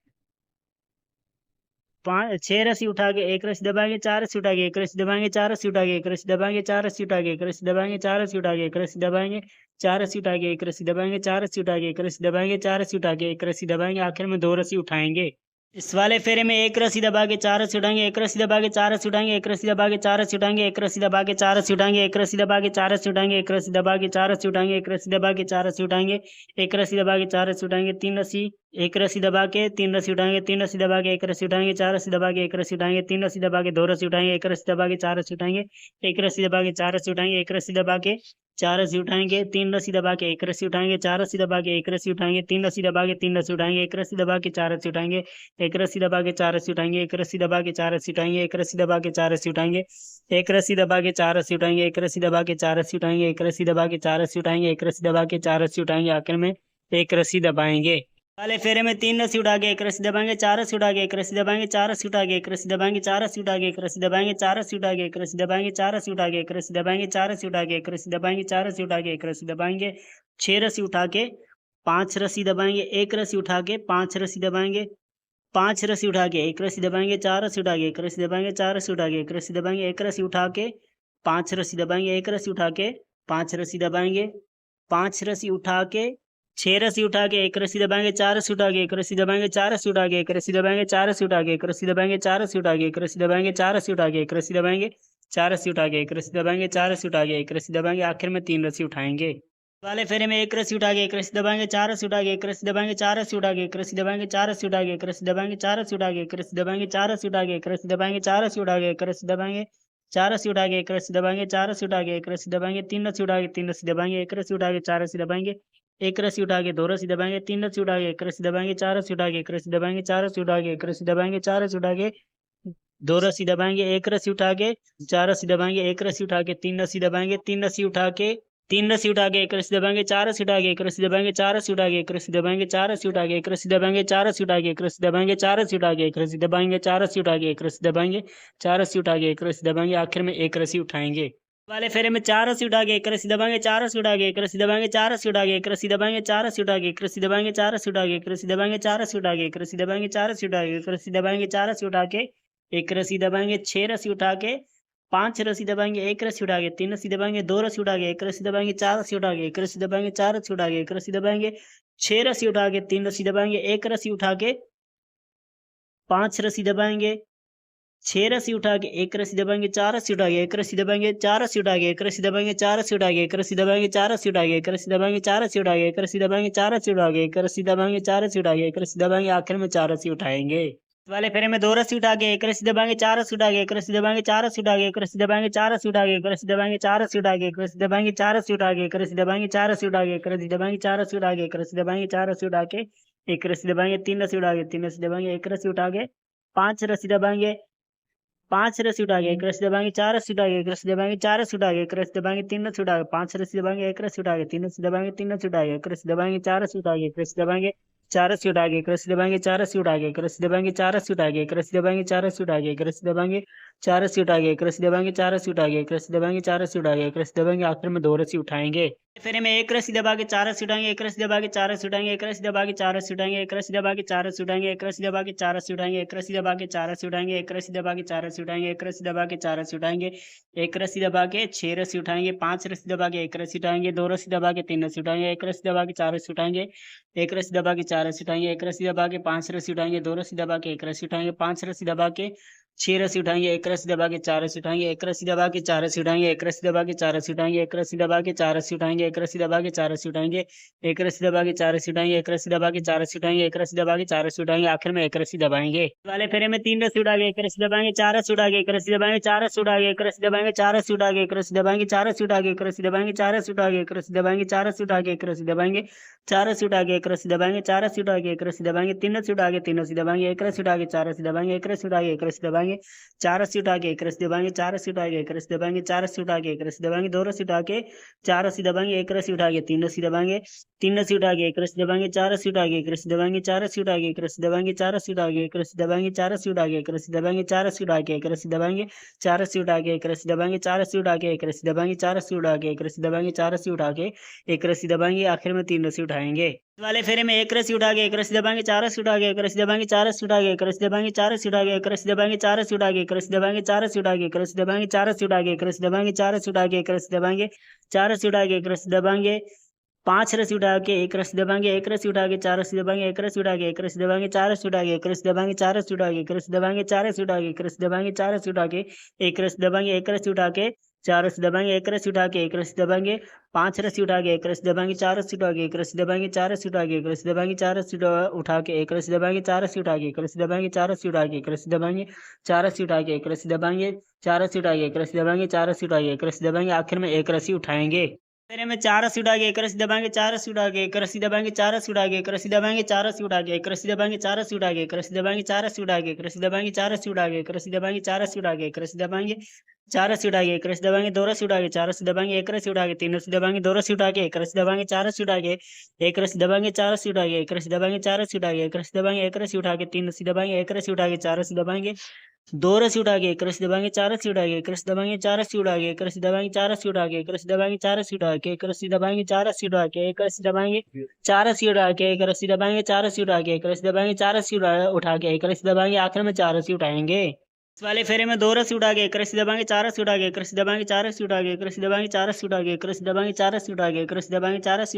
6 रस्सी उठा के एक रस्सी दबाएंगे, 4 रस्सी उठा के एक रस्सी दबाएंगे, 4 रस्सी उठा के एक रस्सी दबाएंगे, 4 रस्सी उठा के एक रस्सी दबाएंगे, 4 रस्सी उठा के एक रस्सी दबाएंगे, 4 रस्सी उठा के एक रस्सी दबाएंगे, 4 रस्सी उठा के एक रस्सी दबाएंगे, 4 रस्सी उठा के एक रस्सी दबाएंगे, आखिर में 2 रस्सी उठाएंगे। इस वाले फेरे में एक रस्सी दबा के 4 रस्सी उठाएंगे, एक रस्सी दबा के 4 रस्सी उठाएंगे, एक रस्सी दबा के 4 रस्सी उठाएंगे, एक रस्सी दबा के 4 रस्सी उठाएंगे, एक रस्सी दबा के 4 रस्सी उठाएंगे, एक रस्सी दबा के 4 रस्सी उठाएंगे, एक रस्सी दबा के 4 रस्सी उठाएंगे, एक रस्सी दबा के 4 रस्सी उठाएंगे, 3 रस्सी, एक रस्सी दबा के 3 रस्सी उठाएंगे, 3 रस्सी दबा के एक रस्सी उठाएंगे, 4 रस्सी दबा के एक रस्सी उठाएंगे, 3 रस्सी दबा के 2 रस्सी उठाएंगे, एक रस्सी दबा के 4 रस्सी उठाएंगे, एक रस्सी दबा के 4 रस्सी उठाएंगे, एक रस्सी दबा के 4 रस्सी उठाएंगे, 3 रस्सी दबा के एक रस्सी उठाएंगे, 4 रस्सी दबा के एक रस्सी उठाएंगे, 3 रस्सी दबा के 3 रस्सी उठाएंगे, एक रस्सी दबा के 4 रस्सी उठाएंगे, एक रस्सी दबा के 4 रस्सी उठाएंगे, एक रस्सी दबा के 4 रस्सी उठाएंगे, एक रस्सी दबा के 4 रस्सी उठाएंगे, एक रस्सी दबा के 4 रस्सी उठाएंगे, एक रस्सी दबा के 4 रस्सी उठाएंगे, एक रस्सी दबा के 4 रस्सी उठाएंगे, एक रस्सी दबा के 4 रस्सी उठाएंगे, आखिर में एक रस्सी दबाएंगे। वाले फेरे में 3 रस्सी उठा के एक रस्सी दबाएंगे, 4 रस्सी उठा के एक रस्सी दबाएंगे, 4 रस्सी उठा के एक रस्सी दबाएंगे, 4 रस्सी उठा के एक रस्सी दबाएंगे, 4 रस्सी उठा के एक रस्सी दबाएंगे, 4 रस्सी उठा के एक रस्सी दबाएंगे, 4 रस्सी उठा के एक रस्सी दबाएंगे, 4 रस्सी उठा के एक रस्सी दबाएंगे, 6 रस्सी उठा के 5 रस्सी दबाएंगे, एक रस्सी उठा के 5 रस्सी दबाएंगे, 5 रस्सी उठा के एक रस्सी दबाएंगे, 4 रस्सी उठा के एक रस्सी दबाएंगे, 4 रस्सी उठा के एक रस्सी दबाएंगे, एक रस्सी उठा के 5 रस्सी दबाएंगे, एक रस्सी उठा के 5 रस्सी दबाएंगे, 5 रस्सी उठा के 6 रस्सी उठा के एक रस्सी दबाएंगे, 4 रस्सी उठा के एक रस्सी दबाएंगे, 4 रस्सी उठा के एक रस्सी दबाएंगे, 4 रस्सी उठा के एक रस्सी दबाएंगे, 4 रस्सी उठा के एक रस्सी दबाएंगे, 4 रस्सी उठा के एक रस्सी दबाएंगे, 4 रस्सी उठा के एक रस्सी दबाएंगे, 4 रस्सी उठा के एक रस्सी दबाएंगे, आखिर में 3 रस्सी उठाएंगे। वाले फेरे में एक रस्सी उठा के एक रस्सी दबाएंगे, 4 रस्सी उठा के एक रस्सी दबाएंगे, 4 रस्सी उठा के एक रस्सी दबाएंगे, 4 रस्सी उठा के एक रस्सी दबाएंगे, 4 रस्सी उठा के एक रस्सी दबाएंगे, 4 रस्सी उठा के एक रस्सी दबाएंगे, 4 रस्सी उठा के एक रस्सी दबाएंगे, 4 रस्सी उठा के एक रस्सी दबाएंगे, 4 रस्सी उठा के एक रस्सी दबाएंगे, 3 रस्सी उठा के 3 रस्सी दबाएंगे, एक रस्सी उठा के 4 रस्सी दबाएंगे, एक रस्सी उठा के 2 रस्सी दबाएंगे, 3 रस्सी उठा के एक रस्सी दबाएंगे, 4 रस्सी उठा के एक रस्सी दबाएंगे, 4 रस्सी उठा के एक रस्सी दबाएंगे, 4 रस्सी उठा के 2 रस्सी दबाएंगे, एक रस्सी उठा के 4 रस्सी दबाएंगे, एक रस्सी उठा के 3 रस्सी दबाएंगे, 3 रस्सी उठा के 3 रस्सी उठा के एक रस्सी दबाएंगे, 4 रस्सी उठा के एक रस्सी दबाएंगे, 4 रस्सी उठा के एक रस्सी दबाएंगे, 4 रस्सी उठा के एक रस्सी दबाएंगे, 4 रस्सी उठा के एक रस्सी दबाएंगे, 4 रस्सी उठा के एक रस्सी दबाएंगे, 4 रस्सी उठा के एक रस्सी दबाएंगे, 4 रस्सी उठा के एक रस्सी दबाएंगे, आखिर में एक रस्सी उठाएंगे। वाले फेरे में 4 रस्सी उठा के एक रस्सी दबाएंगे, 4 रस्सी उठा के एक रस्सी दबाएंगे, 4 रस्सी उठा के एक रस्सी दबाएंगे, 4 रस्सी उठा के एक रस्सी दबाएंगे, 4 रस्सी उठा के एक रस्सी दबाएंगे, 4 रस्सी उठा के एक रस्सी दबाएंगे, 4 रस्सी उठा के एक रस्सी दबाएंगे, 4 रस्सी उठा के एक रस्सी दबाएंगे, 6 रस्सी उठा के 5 रस्सी दबाएंगे, एक रस्सी उठा के 3 रस्सी दबाएंगे, 2 रस्सी उठा के एक रस्सी दबाएंगे, 4 रस्सी उठा के एक रस्सी दबाएंगे, 4 रस्सी उठा के एक रस्सी दबाएंगे, 6 रस्सी उठा के 3 रस्सी दबाएंगे, एक रस्सी उठा के 5 रस्सी दबाएंगे, 6 रस्सी उठा के एक रस्सी दबाएंगे, 4 रस्सी उठा के एक रस्सी दबाएंगे, 4 रस्सी उठा के एक रस्सी दबाएंगे, 4 रस्सी उठा के एक रस्सी दबाएंगे, 4 रस्सी उठा के एक रस्सी दबाएंगे, 4 रस्सी उठा के एक रस्सी दबाएंगे, 4 रस्सी उठा के एक रस्सी दबाएंगे, 4 रस्सी उठा के एक रस्सी दबाएंगे, आखिर में 4 रस्सी उठाएंगे। वाले फेरे में 2 रस्सी उठा के एक रस्सी दबाएंगे, 4 रस्सी उठा के एक रस्सी दबाएंगे, 4 रस्सी उठा के एक रस्सी दबाएंगे, 4 रस्सी उठा के एक रस्सी दबाएंगे, 4 रस्सी उठा के एक रस्सी दबाएंगे, 4 रस्सी उठा के एक रस्सी दबाएंगे, 4 रस्सी उठा के एक रस्सी दबाएंगे, 4 रस्सी उठा के एक रस्सी दबाएंगे, 4 रस्सी उठा के एक रस्सी दबाएंगे, 3 रस्सी उठा के 3 रस्सी दबाएंगे, एक रस्सी उठा के 5 रस्सी दबाएंगे, 5 रस्सी उठा के एक रस्सी दबाएंगे, 4 रस्सी उठा के एक रस्सी दबाएंगे, 4 रस्सी उठा के एक रस्सी दबाएंगे, 3 रस्सी उठा के 5 रस्सी दबाएंगे, एक रस्सी उठा के 3 रस्सी दबाएंगे, 3 रस्सी उठा के एक रस्सी दबाएंगे, 4 रस्सी उठा के एक रस्सी दबाएंगे, 4 रस्सी उठा के एक रस्सी दबाएंगे, 4 रस्सी उठा के एक रस्सी दबाएंगे, 4 रस्सी उठा के एक रस्सी दबाएंगे, 4 रस्सी उठा के एक रस्सी दबाएंगे, चार रस्सी उठा के एक रस्सी दबाएंगे, चार रस्सी उठा के एक रस्सी दबाएंगे, चार रस्सी उठा के एक रस्सी दबाएंगे, आखिर में 2 रस्सी उठाएंगे। फिर में एक रस्सी दबा के 4 रस्सी उठाएंगे, एक रस्सी दबा के 4 रस्सी उठाएंगे, एक रस्सी दबा के 4 रस्सी उठाएंगे, एक रस्सी दबा के 4 रस्सी उठाएंगे, एक रस्सी दबा के 4 रस्सी उठाएंगे, एक रस्सी दबा के 4 रस्सी उठाएंगे, एक रस्सी दबा के 4 रस्सी उठाएंगे, एक रस्सी दबा के 4 रस्सी उठाएंगे, एक रस्सी दबा के 6 रस्सी उठाएंगे, 5 रस्सी दबा के एक रस्सी उठाएंगे, 2 रस्सी दबा के 3 रस्सी उठाएंगे, एक रस्सी दबा के 4 रस्सी उठाएंगे, एक रस्सी दबा के 4 रस्सी उठाएंगे, एक रस्सी दबा के 5 रस्सी उठाएंगे, 2 रस्सी दबा के एक रस्सी उठाएंगे, 5 रस्सी दबा के 6 रस्सी उठाएंगे, एक रस्सी दबा के 4 रस्सी उठाएंगे, एक रस्सी दबा के 4 रस्सी उठाएंगे, एक रस्सी दबा के 4 रस्सी उठाएंगे, एक रस्सी दबा के 4 रस्सी उठाएंगे, एक रस्सी दबा के 4 रस्सी उठाएंगे, एक रस्सी दबा के 4 रस्सी उठाएंगे, एक रस्सी दबा के 4 रस्सी उठाएंगे, एक रस्सी दबा के 4 रस्सी उठाएंगे, आखिर में एक रस्सी दबाएंगे। वाले फेरे में 3 रस्सी उठा के एक रस्सी दबाएंगे, 4 रस्सी उठा के एक रस्सी दबाएंगे, 4 रस्सी उठा के एक रस्सी दबाएंगे, 4 रस्सी उठा के एक रस्सी दबाएंगे, 4 रस्सी उठा के एक रस्सी दबाएंगे, 4 रस्सी उठा के एक रस्सी दबाएंगे, 4 रस्सी उठा के एक रस्सी दबाएंगे, 4 रस्सी उठा के एक रस्सी दबाएंगे, 4 रस्सी उठा के एक रस्सी दबाएंगे, 3 रस्सी उठा के 3 रस्सी दबाएंगे, एक रस्सी उठा के 4 रस्सी दबाएंगे, एक रस्सी उठा के एक रस्सी दबाएंगे, 4 रस्सी उठा के एक रस्सी दबाएंगे, 4 रस्सी उठा के एक रस्सी दबाएंगे, 4 रस्सी उठा के एक रस्सी दबाएंगे, 2 रस्सी उठा के 4 रस्सी दबाएंगे, एक रस्सी उठा के 3 रस्सी दबाएंगे, 3 रस्सी उठा के एक रस्सी दबाएंगे, 4 रस्सी उठा के एक रस्सी दबाएंगे, 4 रस्सी उठा के एक रस्सी दबाएंगे, 4 रस्सी उठा के एक रस्सी दबाएंगे, 4 रस्सी उठा के एक रस्सी दबाएंगे, 4 रस्सी उठा के एक रस्सी दबाएंगे, 4 रस्सी उठा के एक रस्सी दबाएंगे, 4 रस्सी उठा के एक रस्सी दबाएंगे, 4 रस्सी उठा के एक रस्सी दबाएंगे, 4 रस्सी उठा के एक रस्सी दबाएंगे, आखिर में 3 रस्सी उठाएंगे। वाले फेरे में एक रस्सी उठा के एक रस्सी दबाएंगे, 4 रस्सी उठा के एक रस्सी दबाएंगे, 4 रस्सी उठा के एक रस्सी दबाएंगे, 4 रस्सी उठा के एक रस्सी दबाएंगे, 4 रस्सी उठा के एक रस्सी दबाएंगे, 4 रस्सी उठा के एक रस्सी दबाएंगे, 4 रस्सी उठा के एक रस्सी दबाएंगे, 4 रस्सी उठा के एक रस्सी दबाएंगे, 4 रस्सी उठा के एक रस्सी दबाएंगे, 5 रस्सी उठा के एक रस्सी दबाएंगे, एक रस्सी उठा के 4 रस्सी दबाएंगे, एक रस्सी उठा के एक रस्सी दबाएंगे, 4 रस्सी उठा के एक रस्सी दबाएंगे, 4 रस्सी उठा के एक रस्सी दबाएंगे, 4 रस्सी उठा के एक रस्सी दबाएंगे, 4 रस्सी उठा के एक रस्सी दबाएंगे, एक रस्सी उठा के 4 रस्सी दबाएंगे, एक रस्सी उठा के एक रस्सी दबाएंगे, 5 रस्सी उठा के एक रस्सी दबाएंगे, 4 रस्सी उठा के एक रस्सी दबाएंगे, 4 रस्सी उठा के एक रस्सी दबाएंगे, 4 रस्सी उठा के एक रस्सी दबाएंगे, 4 रस्सी उठा के एक रस्सी दबाएंगे, 4 रस्सी उठा के एक रस्सी दबाएंगे, 4 रस्सी उठा के एक रस्सी दबाएंगे, 4 रस्सी उठा के एक रस्सी दबाएंगे, 4 रस्सी उठा के एक रस्सी दबाएंगे, आखिर में एक रस्सी उठाएंगे। फिर में 4 रस्सी उठा के एक रस्सी दबाएंगे, 4 रस्सी उठा के एक रस्सी दबाएंगे, 4 रस्सी उठा के एक रस्सी दबाएंगे, 4 रस्सी उठा के एक रस्सी दबाएंगे, 4 रस्सी उठा के एक रस्सी दबाएंगे, 4 रस्सी उठा के एक रस्सी दबाएंगे, 4 रस्सी उठा के एक रस्सी दबाएंगे, 4 रस्सी उठा के एक रस्सी दबाएंगे, 4 रस्सी उठा के एक रस्सी दबाएंगे, 2 रस्सी उठा के 4 रस्सी दबाएंगे, एक रस्सी उठा के 3 रस्सी दबाएंगे, 2 रस्सी उठा के एक रस्सी दबाएंगे, 4 रस्सी उठा के एक रस्सी दबाएंगे, 4 रस्सी उठा के एक रस्सी दबाएंगे, 4 रस्सी उठा के एक रस्सी दबाएंगे, एक रस्सी उठा के 3 रस्सी दबाएंगे, एक रस्सी उठा के 4 रस्सी दबाएंगे, 2 रस्सी उठा के एक रस्सी दबाएंगे, 4 रस्सी उठा के एक रस्सी दबाएंगे, 4 रस्सी उठा के एक रस्सी दबाएंगे, 4 रस्सी उठा के एक रस्सी दबाएंगे, 4 रस्सी उठा के एक रस्सी दबाएंगे, 4 रस्सी उठा के एक रस्सी दबाएंगे, 4 रस्सी उठा के एक रस्सी दबाएंगे, 4 रस्सी उठा के एक रस्सी दबाएंगे, 4 रस्सी उठा के एक रस्सी दबाएंगे, आखिर में 4 रस्सी उठाएंगे। इस वाले फेरे में 2 रस्सी उठा के एक रस्सी दबाएंगे, 4 रस्सी उठा के एक रस्सी दबाएंगे, 4 रस्सी उठा के एक रस्सी दबाएंगे, 4 रस्सी उठा के एक रस्सी दबाएंगे, 4 रस्सी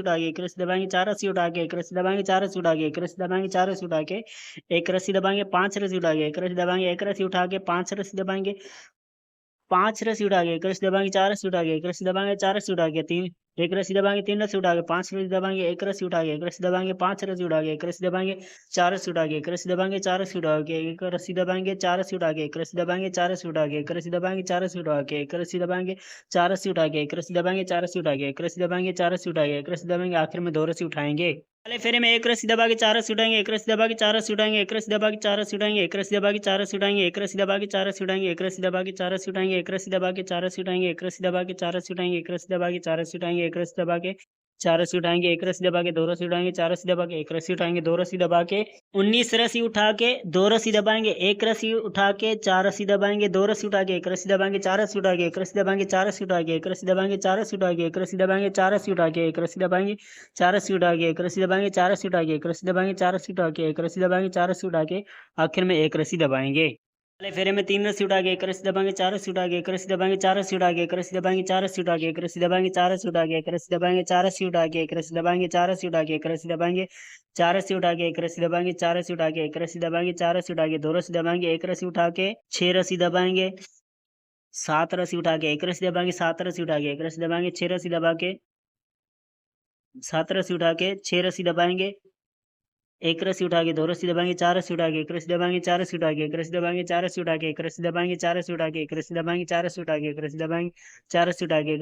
उठा के एक रस्सी दबाएंगे, 4 रस्सी उठा के एक रस्सी दबाएंगे, 4 रस्सी उठा के एक रस्सी दबाएंगे, 4 रस्सी उठा के एक रस्सी दबाएंगे, 4 रस्सी उठा के एक रस्सी दबाएंगे, 5 रस्सी उठा के एक रस्सी दबाएंगे, एक रस्सी उठा के 5 रस्सी दबाएंगे, 5 रस्सी उठा के एक रस्सी दबाएंगे, 4 रस्सी उठा के एक रस्सी दबाएंगे, 4 रस्सी उठा के 3 एक रस्सी दबाएंगे, 3 रस्सी उठा के 5 रस्सी दबाएंगे, एक रस्सी उठा के एक रस्सी दबाएंगे, 5 रस्सी उठा के एक रस्सी दबाएंगे, 4 रस्सी उठा के एक रस्सी दबाएंगे, 4 रस्सी उठा के एक रस्सी दबाएंगे, 4 रस्सी उठा के एक रस्सी दबाएंगे, 4 रस्सी उठा के एक रस्सी दबाएंगे, 4 रस्सी उठा के एक रस्सी दबाएंगे, 4 रस्सी उठा के एक रस्सी दबाएंगे, 4 रस्सी उठा के एक रस्सी दबाएंगे, 4 रस्सी उठा के एक रस्सी दबाएंगे, आखिर में 2 रस्सी उठाएंगे। पहले फेरे में एक रस्सी दबा के 4 रस्सी उठाएंगे, एक रस्सी दबा के 4 रस्सी उठाएंगे, एक रस्सी दबा के 4 रस्सी उठाएंगे, एक रस्सी दबा के 4 रस्सी उठाएंगे, एक रस्सी दबा के 4 रस्सी उठाएंगे, एक रस्सी दबा के 4 रस्सी उठाएंगे, एक रस्सी दबा के 4 रस्सी उठाएंगे, एक रस्सी दबा के 4 रस्सी उठाएंगे, एक रस्सी दबा के 4 रस्सी उठाएंगे, एक रस्सी दबा के 4 रस्सी उठाएंगे, एक रस्सी दबा के 2 रस्सी उठाएंगे, 4 रस्सी दबा के एक रस्सी उठाएंगे, 2 रस्सी दबा के 19 रस्सी उठा के 2 रस्सी दबाएंगे, एक रस्सी उठा के 4 रस्सी दबाएंगे, 2 रस्सी उठा के एक रस्सी दबाएंगे, 4 रस्सी उठा के एक रस्सी दबाएंगे, 4 रस्सी उठा के एक रस्सी दबाएंगे, 4 रस्सी उठा के एक रस्सी दबाएंगे, 4 रस्सी उठा के एक रस्सी दबाएंगे, 4 रस्सी उठा के एक रस्सी दबाएंगे, 4 रस्सी उठा के एक रस्सी दबाएंगे, 4 रस्सी उठा के एक रस्सी दबाएंगे, 4 रस्सी उठा के आखिर में एक रस्सी दबाएंगे। पहले फेरे में 3 रस्सी उठा के एक रस्सी दबाएंगे, 4 रस्सी उठा के एक रस्सी दबाएंगे, 4 रस्सी उठा के एक रस्सी दबाएंगे, 4 रस्सी उठा के एक रस्सी दबाएंगे, 4 रस्सी उठा के एक रस्सी दबाएंगे, 4 रस्सी उठा के एक रस्सी दबाएंगे, 4 रस्सी उठा के एक रस्सी दबाएंगे, 4 रस्सी उठा के एक रस्सी दबाएंगे, 4 रस्सी उठा के एक रस्सी दबाएंगे, 4 रस्सी उठा के 2 रस्सी दबाएंगे, एक रस्सी उठा के 6 रस्सी दबाएंगे, 7 रस्सी उठा के एक रस्सी दबाएंगे, 7 रस्सी उठा के एक रस्सी दबाएंगे, 6 रस्सी दबा के 7 रस्सी उठा के 6 रस्सी दबाएंगे, एक रस्सी उठा के 2 रस्सी दबाएंगे, 4 रस्सी उठा के एक रस्सी दबाएंगे, 4 रस्सी उठा के एक रस्सी दबाएंगे, 4 रस्सी उठा के एक रस्सी दबाएंगे, 4 रस्सी उठा के एक रस्सी दबाएंगे, 4 रस्सी उठा के एक रस्सी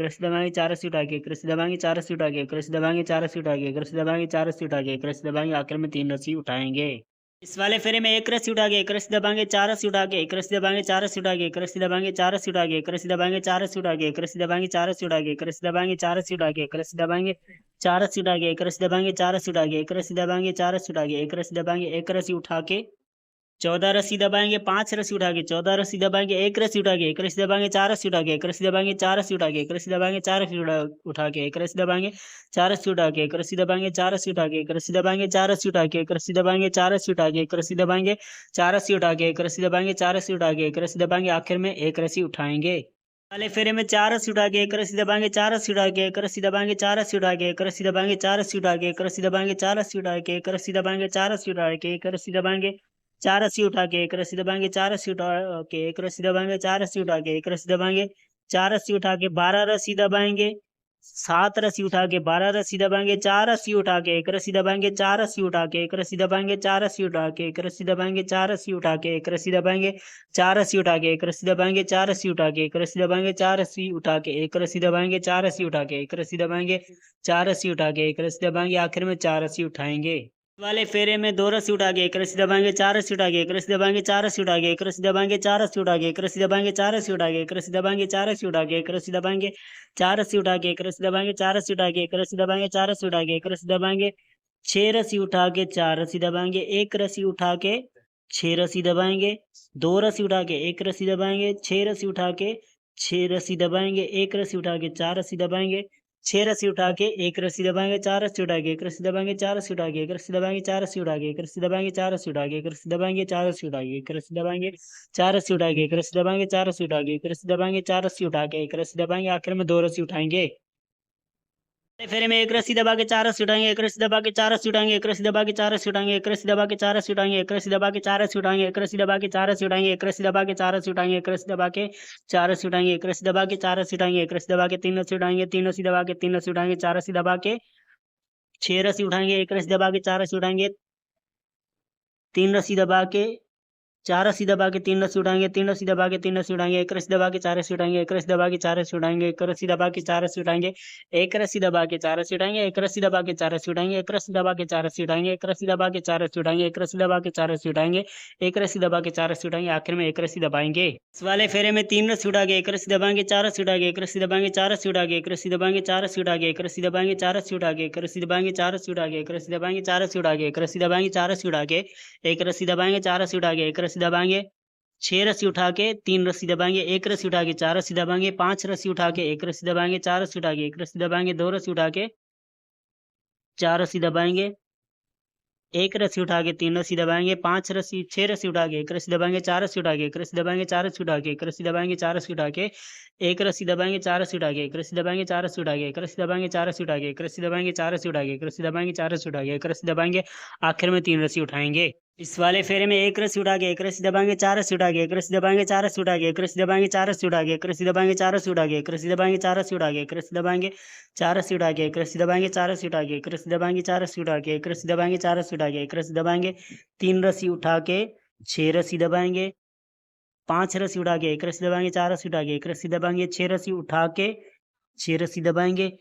दबाएंगे, 4 रस्सी उठा के एक रस्सी दबाएंगे, 4 रस्सी उठा के एक रस्सी दबाएंगे, 4 रस्सी उठा के एक रस्सी दबाएंगे, 4 रस्सी उठा के एक रस्सी दबाएंगे, 4 रस्सी उठा के एक रस्सी दबाएंगे, आखिर में 3 रस्सी उठाएंगे। इस वाले फेरे में एक रस्सी उठा के एक रस्सी दबाएंगे, 4 रस्सी उठा के एक रस्सी दबाएंगे, 4 रस्सी उठा के एक रस्सी दबाएंगे, 4 रस्सी उठा के एक रस्सी दबाएंगे, 4 रस्सी उठा के एक रस्सी दबाएंगे, 4 रस्सी उठा के एक रस्सी दबाएंगे, 4 रस्सी उठा के एक रस्सी दबाएंगे, 4 रस्सी उठा के एक रस्सी दबाएंगे, 4 रस्सी उठा के एक रस्सी दबाएंगे, 4 रस्सी उठा के एक रस्सी दबाएंगे, एक रस्सी उठा के 14 रस्सी दबाएंगे, 5 रस्सी उठा के 14 रस्सी दबाएंगे, 1 रस्सी उठा के 1 रस्सी दबाएंगे, 4 रस्सी उठा के 1 रस्सी दबाएंगे, 4 रस्सी उठा के 1 रस्सी दबाएंगे, 4 रस्सी उठा के 1 रस्सी दबाएंगे, 4 रस्सी उठा के 1 रस्सी दबाएंगे, 4 रस्सी उठा के 1 रस्सी दबाएंगे, 4 रस्सी उठा के 1 रस्सी दबाएंगे, 4 रस्सी उठा के 1 रस्सी दबाएंगे, 4 रस्सी उठा के 1 रस्सी दबाएंगे, 4 रस्सी उठा के 1 रस्सी दबाएंगे, आखिर में 1 रस्सी उठाएंगे। वाले फेरे में 4 रस्सी उठा के 1 रस्सी दबाएंगे, 4 रस्सी उठा के 1 रस्सी दबाएंगे, 4 रस्सी उठा के 1 रस्सी दबाएंगे, 4 रस्सी उठा के 1 रस्सी दबाएंगे, 4 रस्सी उठा के 1 रस्सी दबाएंगे, 4 रस्सी उठा के 1 रस्सी दबाएंगे, 4 रस्सी उठा के 1 रस्सी दबाएंगे, 4 रस्सी उठा के 1 रस्सी दबाएंगे, 4 रस्सी उठा के 1 रस्सी दबाएंगे, 4 रस्सी उठा के 12 रस्सी दबाएंगे, 7 रस्सी उठा के 12 रस्सी दबाएंगे, 4 रस्सी उठा के 1 रस्सी दबाएंगे, 4 रस्सी उठा के 1 रस्सी दबाएंगे, 4 रस्सी उठा के 1 रस्सी दबाएंगे, 4 रस्सी उठा के 1 रस्सी दबाएंगे, 4 रस्सी उठा के 1 रस्सी दबाएंगे, 4 रस्सी उठा के 1 रस्सी दबाएंगे, 4 रस्सी उठा के 1 रस्सी दबाएंगे, 4 रस्सी उठा के 1 रस्सी दबाएंगे, 4 रस्सी उठा के 1 रस्सी दबाएंगे, आखिर में 4 रस्सी उठाएंगे। वाले फेरे में 2 रस्सी उठा के 1 रस्सी दबाएंगे, 4 रस्सी उठा के 1 रस्सी दबाएंगे, 4 रस्सी उठा के 1 रस्सी दबाएंगे, 4 रस्सी उठा के 1 रस्सी दबाएंगे, 4 रस्सी उठा के 1 रस्सी दबाएंगे, 4 रस्सी उठा के 1 रस्सी दबाएंगे, 4 रस्सी उठा के 1 रस्सी दबाएंगे, 4 रस्सी उठा के 1 रस्सी दबाएंगे, 4 रस्सी उठा के 1 रस्सी दबाएंगे, 6 रस्सी उठा के 4 रस्सी दबाएंगे, 1 रस्सी उठा के 6 रस्सी दबाएंगे, 2 रस्सी उठा के 1 रस्सी दबाएंगे, 6 रस्सी उठा के 6 रस्सी दबाएंगे, 1 रस्सी उठा के 4 रस्सी दबाएंगे, 6 रस्सी उठा के 1 रस्सी दबाएंगे, 4 रस्सी उठा के 1 रस्सी दबाएंगे, 4 रस्सी उठा के 1 रस्सी दबाएंगे, 4 रस्सी उठा के 1 रस्सी दबाएंगे, 4 रस्सी उठा के 1 रस्सी दबाएंगे, 4 रस्सी उठा के 1 रस्सी दबाएंगे, 4 रस्सी उठा के 1 रस्सी दबाएंगे, 4 रस्सी उठा के 1 रस्सी दबाएंगे, 4 रस्सी उठा के 1 रस्सी दबाएंगे, आखिर में 2 रस्सी उठाएंगे। फेरे में 1 रस्सी दबा के 4 रस्सी उठाएंगे, 1 रस्सी दबा के 4 रस्सी उठाएंगे, 1 रस्सी दबा के 4 रस्सी उठाएंगे, 1 रस्सी दबा के 4 रस्सी उठाएंगे, 1 रस्सी दबा के 4 रस्सी उठाएंगे, 1 रस्सी दबा के 4 रस्सी उठाएंगे, 1 रस्सी दबा के 4 रस्सी उठाएंगे, 1 रस्सी दबा के 4 रस्सी उठाएंगे, 1 रस्सी दबा के 4 रस्सी उठाएंगे, 1 रस्सी दबा के 3 रस्सी उठाएंगे, 3 रस्सी दबा के 3 रस्सी उठाएंगे, 4 रस्सी दबा के 6 रस्सी उठाएंगे, 1 रस्सी दबा के 4 रस्सी उठाएंगे, 3 रस्सी दबा के 4 रस्सी दबा के 3 रस्सी उठाएंगे, 3 रस्सी दबा के 3 रस्सी उठाएंगे, 1 रस्सी दबा के 4 रस्सी उठाएंगे, 1 रस्सी दबा के 4 रस्सी उठाएंगे, 1 रस्सी दबा के 4 रस्सी उठाएंगे, 1 रस्सी दबा के 4 रस्सी उठाएंगे, 1 रस्सी दबा के 4 रस्सी उठाएंगे, 1 रस्सी दबा के 4 रस्सी उठाएंगे, 1 रस्सी दबा के 4 रस्सी उठाएंगे, 1 रस्सी दबा के 4 रस्सी उठाएंगे, 1 रस्सी दबा के 4 रस्सी उठाएंगे, आखिर में 1 रस्सी दबाएंगे। इस वाले फेरे में 3 रस्सी उठा के 1 रस्सी दबाएंगे, 4 रस्सी उठा के 1 रस्सी दबाएंगे, 4 रस्सी उठा के 1 रस्सी दबाएंगे, 4 रस्सी उठा के 1 रस्सी दबाएंगे, 4 रस्सी उठा के 1 रस्सी दबाएंगे, 4 रस्सी उठा के 1 रस्सी दबाएंगे, 4 रस्सी उठा के 1 रस्सी दबाएंगे, 4 रस्सी उठा के 1 रस्सी दबाएंगे, 4 रस्सी उठा के 1 रस्सी दबाएंगे, 6 रस्सी उठा के 3 रस्सी दबाएंगे, 1 रस्सी उठा के 4 रस्सी दबाएंगे, 5 रस्सी उठा के 1 रस्सी दबाएंगे, 4 रस्सी उठा के 1 रस्सी दबाएंगे, 2 रस्सी उठा के 4 रस्सी दबाएंगे, 1 रस्सी उठा के 3 रस्सी दबाएंगे, 5 रस्सी 6 रस्सी उठा के 1 रस्सी दबाएंगे, 4 रस्सी उठा के 1 रस्सी दबाएंगे, 4 रस्सी उठा के 1 रस्सी दबाएंगे, 4 रस्सी उठा के 1 रस्सी दबाएंगे, 4 रस्सी उठा के 1 रस्सी दबाएंगे, 4 रस्सी उठा के 1 रस्सी दबाएंगे, 4 रस्सी उठा के 1 रस्सी दबाएंगे, 4 रस्सी उठा के 1 रस्सी दबाएंगे, 4 रस्सी उठा के 1 रस्सी दबाएंगे, आखिर में 3 रस्सी उठाएंगे। इस वाले फेरे में 1 रस्सी उठा के 1 रस्सी दबाएंगे, 4 रस्सी उठा के 1 रस्सी दबाएंगे, 4 रस्सी उठा के 1 रस्सी दबाएंगे, 4 रस्सी उठा के 1 रस्सी दबाएंगे, 4 रस्सी उठा के 1 रस्सी दबाएंगे, 4 रस्सी उठा के 1 रस्सी दबाएंगे, 4 रस्सी उठा के 1 रस्सी दबाएंगे, 4 रस्सी उठा के 1 रस्सी दबाएंगे, 4 रस्सी उठा के 1 रस्सी दबाएंगे, 4 रस्सी उठा के 1 रस्सी दबाएंगे, 3 रस्सी उठा के 6 रस्सी दबाएंगे, 5 रस्सी उठा के 1 रस्सी दबाएंगे, 4 रस्सी उठा के 1 रस्सी दबाएंगे, 6 रस्सी उठा के 6 रस्सी दबाएंगे,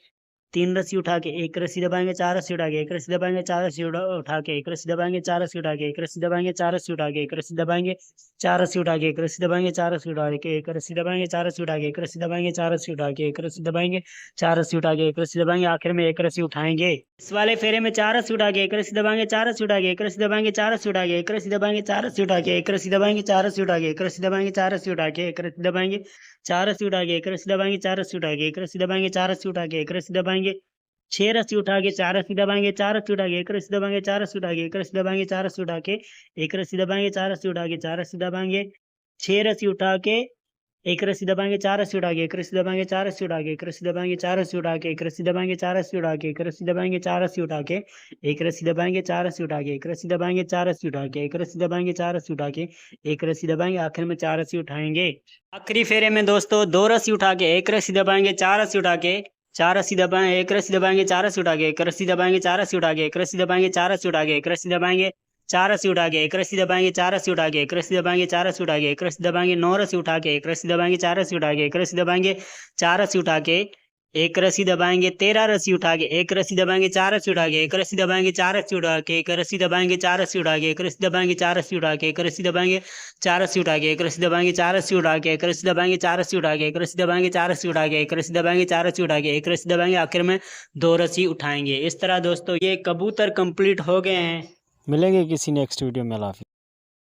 3 रस्सी उठा के 1 रस्सी दबाएंगे, 4 रस्सी उठा के 1 रस्सी दबाएंगे, 4 रस्सी उठा के 1 रस्सी दबाएंगे, 4 रस्सी उठा के 1 रस्सी दबाएंगे, 4 रस्सी उठा के 1 रस्सी दबाएंगे, 4 रस्सी उठा के 1 रस्सी दबाएंगे, 4 रस्सी उठा के 1 रस्सी दबाएंगे, 4 रस्सी उठा के 1 रस्सी दबाएंगे, 4 रस्सी उठा के 1 रस्सी दबाएंगे, 4 रस्सी उठा के 1 रस्सी दबाएंगे, आखिर में 1 रस्सी उठाएंगे। इस वाले फेरे में 4 रस्सी उठा के 1 रस्सी दबाएंगे, 4 रस्सी उठा के 1 रस्सी दबाएंगे, 4 रस्सी उठा के 1 रस्सी दबाएंगे, 4 रस्सी उठा के 1 रस्सी दबाएंगे, 4 रस्सी उठा के 1 रस्सी दबाएंगे, 4 रस्सी उठा के 1 रस्सी दबाएंगे, 4 रस्सी उठा के 1 रस्सी दबाएंगे, 4 रस्सी उठा के 1 रस्सी दबाएंगे, 4 रस्सी उठा के 1 रस्सी दबाएंगे, 6 रस्सी उठा के 4 रस्सी दबाएंगे, 4 रस्सी उठा के 1 रस्सी दबाएंगे, 4 रस्सी उठा के 1 रस्सी दबाएंगे, 4 रस्सी उठा के 1 रस्सी दबाएंगे, 4 रस्सी उठा के 4 रस्सी दबाएंगे, 6 रस्सी उठा के 1 रस्सी दबाएंगे, 4 रस्सी उठा के 1 रस्सी दबाएंगे, 4 रस्सी उठा के 1 रस्सी दबाएंगे, 4 रस्सी उठा के 1 रस्सी दबाएंगे, 4 रस्सी उठा के 1 रस्सी दबाएंगे, 4 रस्सी उठा के 1 रस्सी दबाएंगे, 4 रस्सी उठा के 1 रस्सी दबाएंगे, 4 रस्सी उठा के 1 रस्सी दबाएंगे, 4 रस्सी उठा के 1 रस्सी दबाएंगे, आखिर में 4 रस्सी उठाएंगे। आखिरी फेरे में दोस्तों 2 रस्सी उठा के 1 रस्सी दबाएंगे, 4 रस्सी उठा के 4 रस्सी दबाएंगे, 1 रस्सी दबाएंगे, 4 रस्सी उठा के 1 रस्सी दबाएंगे, 4 रस्सी उठा के 1 रस्सी दबाएंगे, 4 रस्सी उठा के 1 रस्सी दबाएंगे, 4 रस्सी उठा के 1 रस्सी दबाएंगे, 4 रस्सी उठा के 1 रस्सी दबाएंगे, 4 रस्सी उठा के 1 रस्सी दबाएंगे, 9 रस्सी उठा के 1 रस्सी दबाएंगे, 4 रस्सी उठा के 1 रस्सी दबाएंगे, 4 रस्सी उठा के 1 रस्सी दबाएंगे, 13 रस्सी उठा के 1 रस्सी दबाएंगे, 4 रस्सी उठा के 1 रस्सी दबाएंगे, 4 रस्सी उठा के 1 रस्सी दबाएंगे, 4 रस्सी उठा के 1 रस्सी दबाएंगे, 4 रस्सी उठा के 1 रस्सी दबाएंगे, 4 रस्सी उठा के 1 रस्सी दबाएंगे, 4 रस्सी उठा के 1 रस्सी दबाएंगे, 4 रस्सी उठा के 1 रस्सी दबाएंगे, 4 रस्सी उठा के 1 रस्सी दबाएंगे, 4 रस्सी उठा के 1 रस्सी दबाएंगे, आखिर में 2 रस्सी उठाएंगे। इस तरह दोस्तों ये कबूतर कंप्लीट हो गए हैं। मिलेंगे किसी नेक्स्ट वीडियो में। अल्लाह हाफिज़।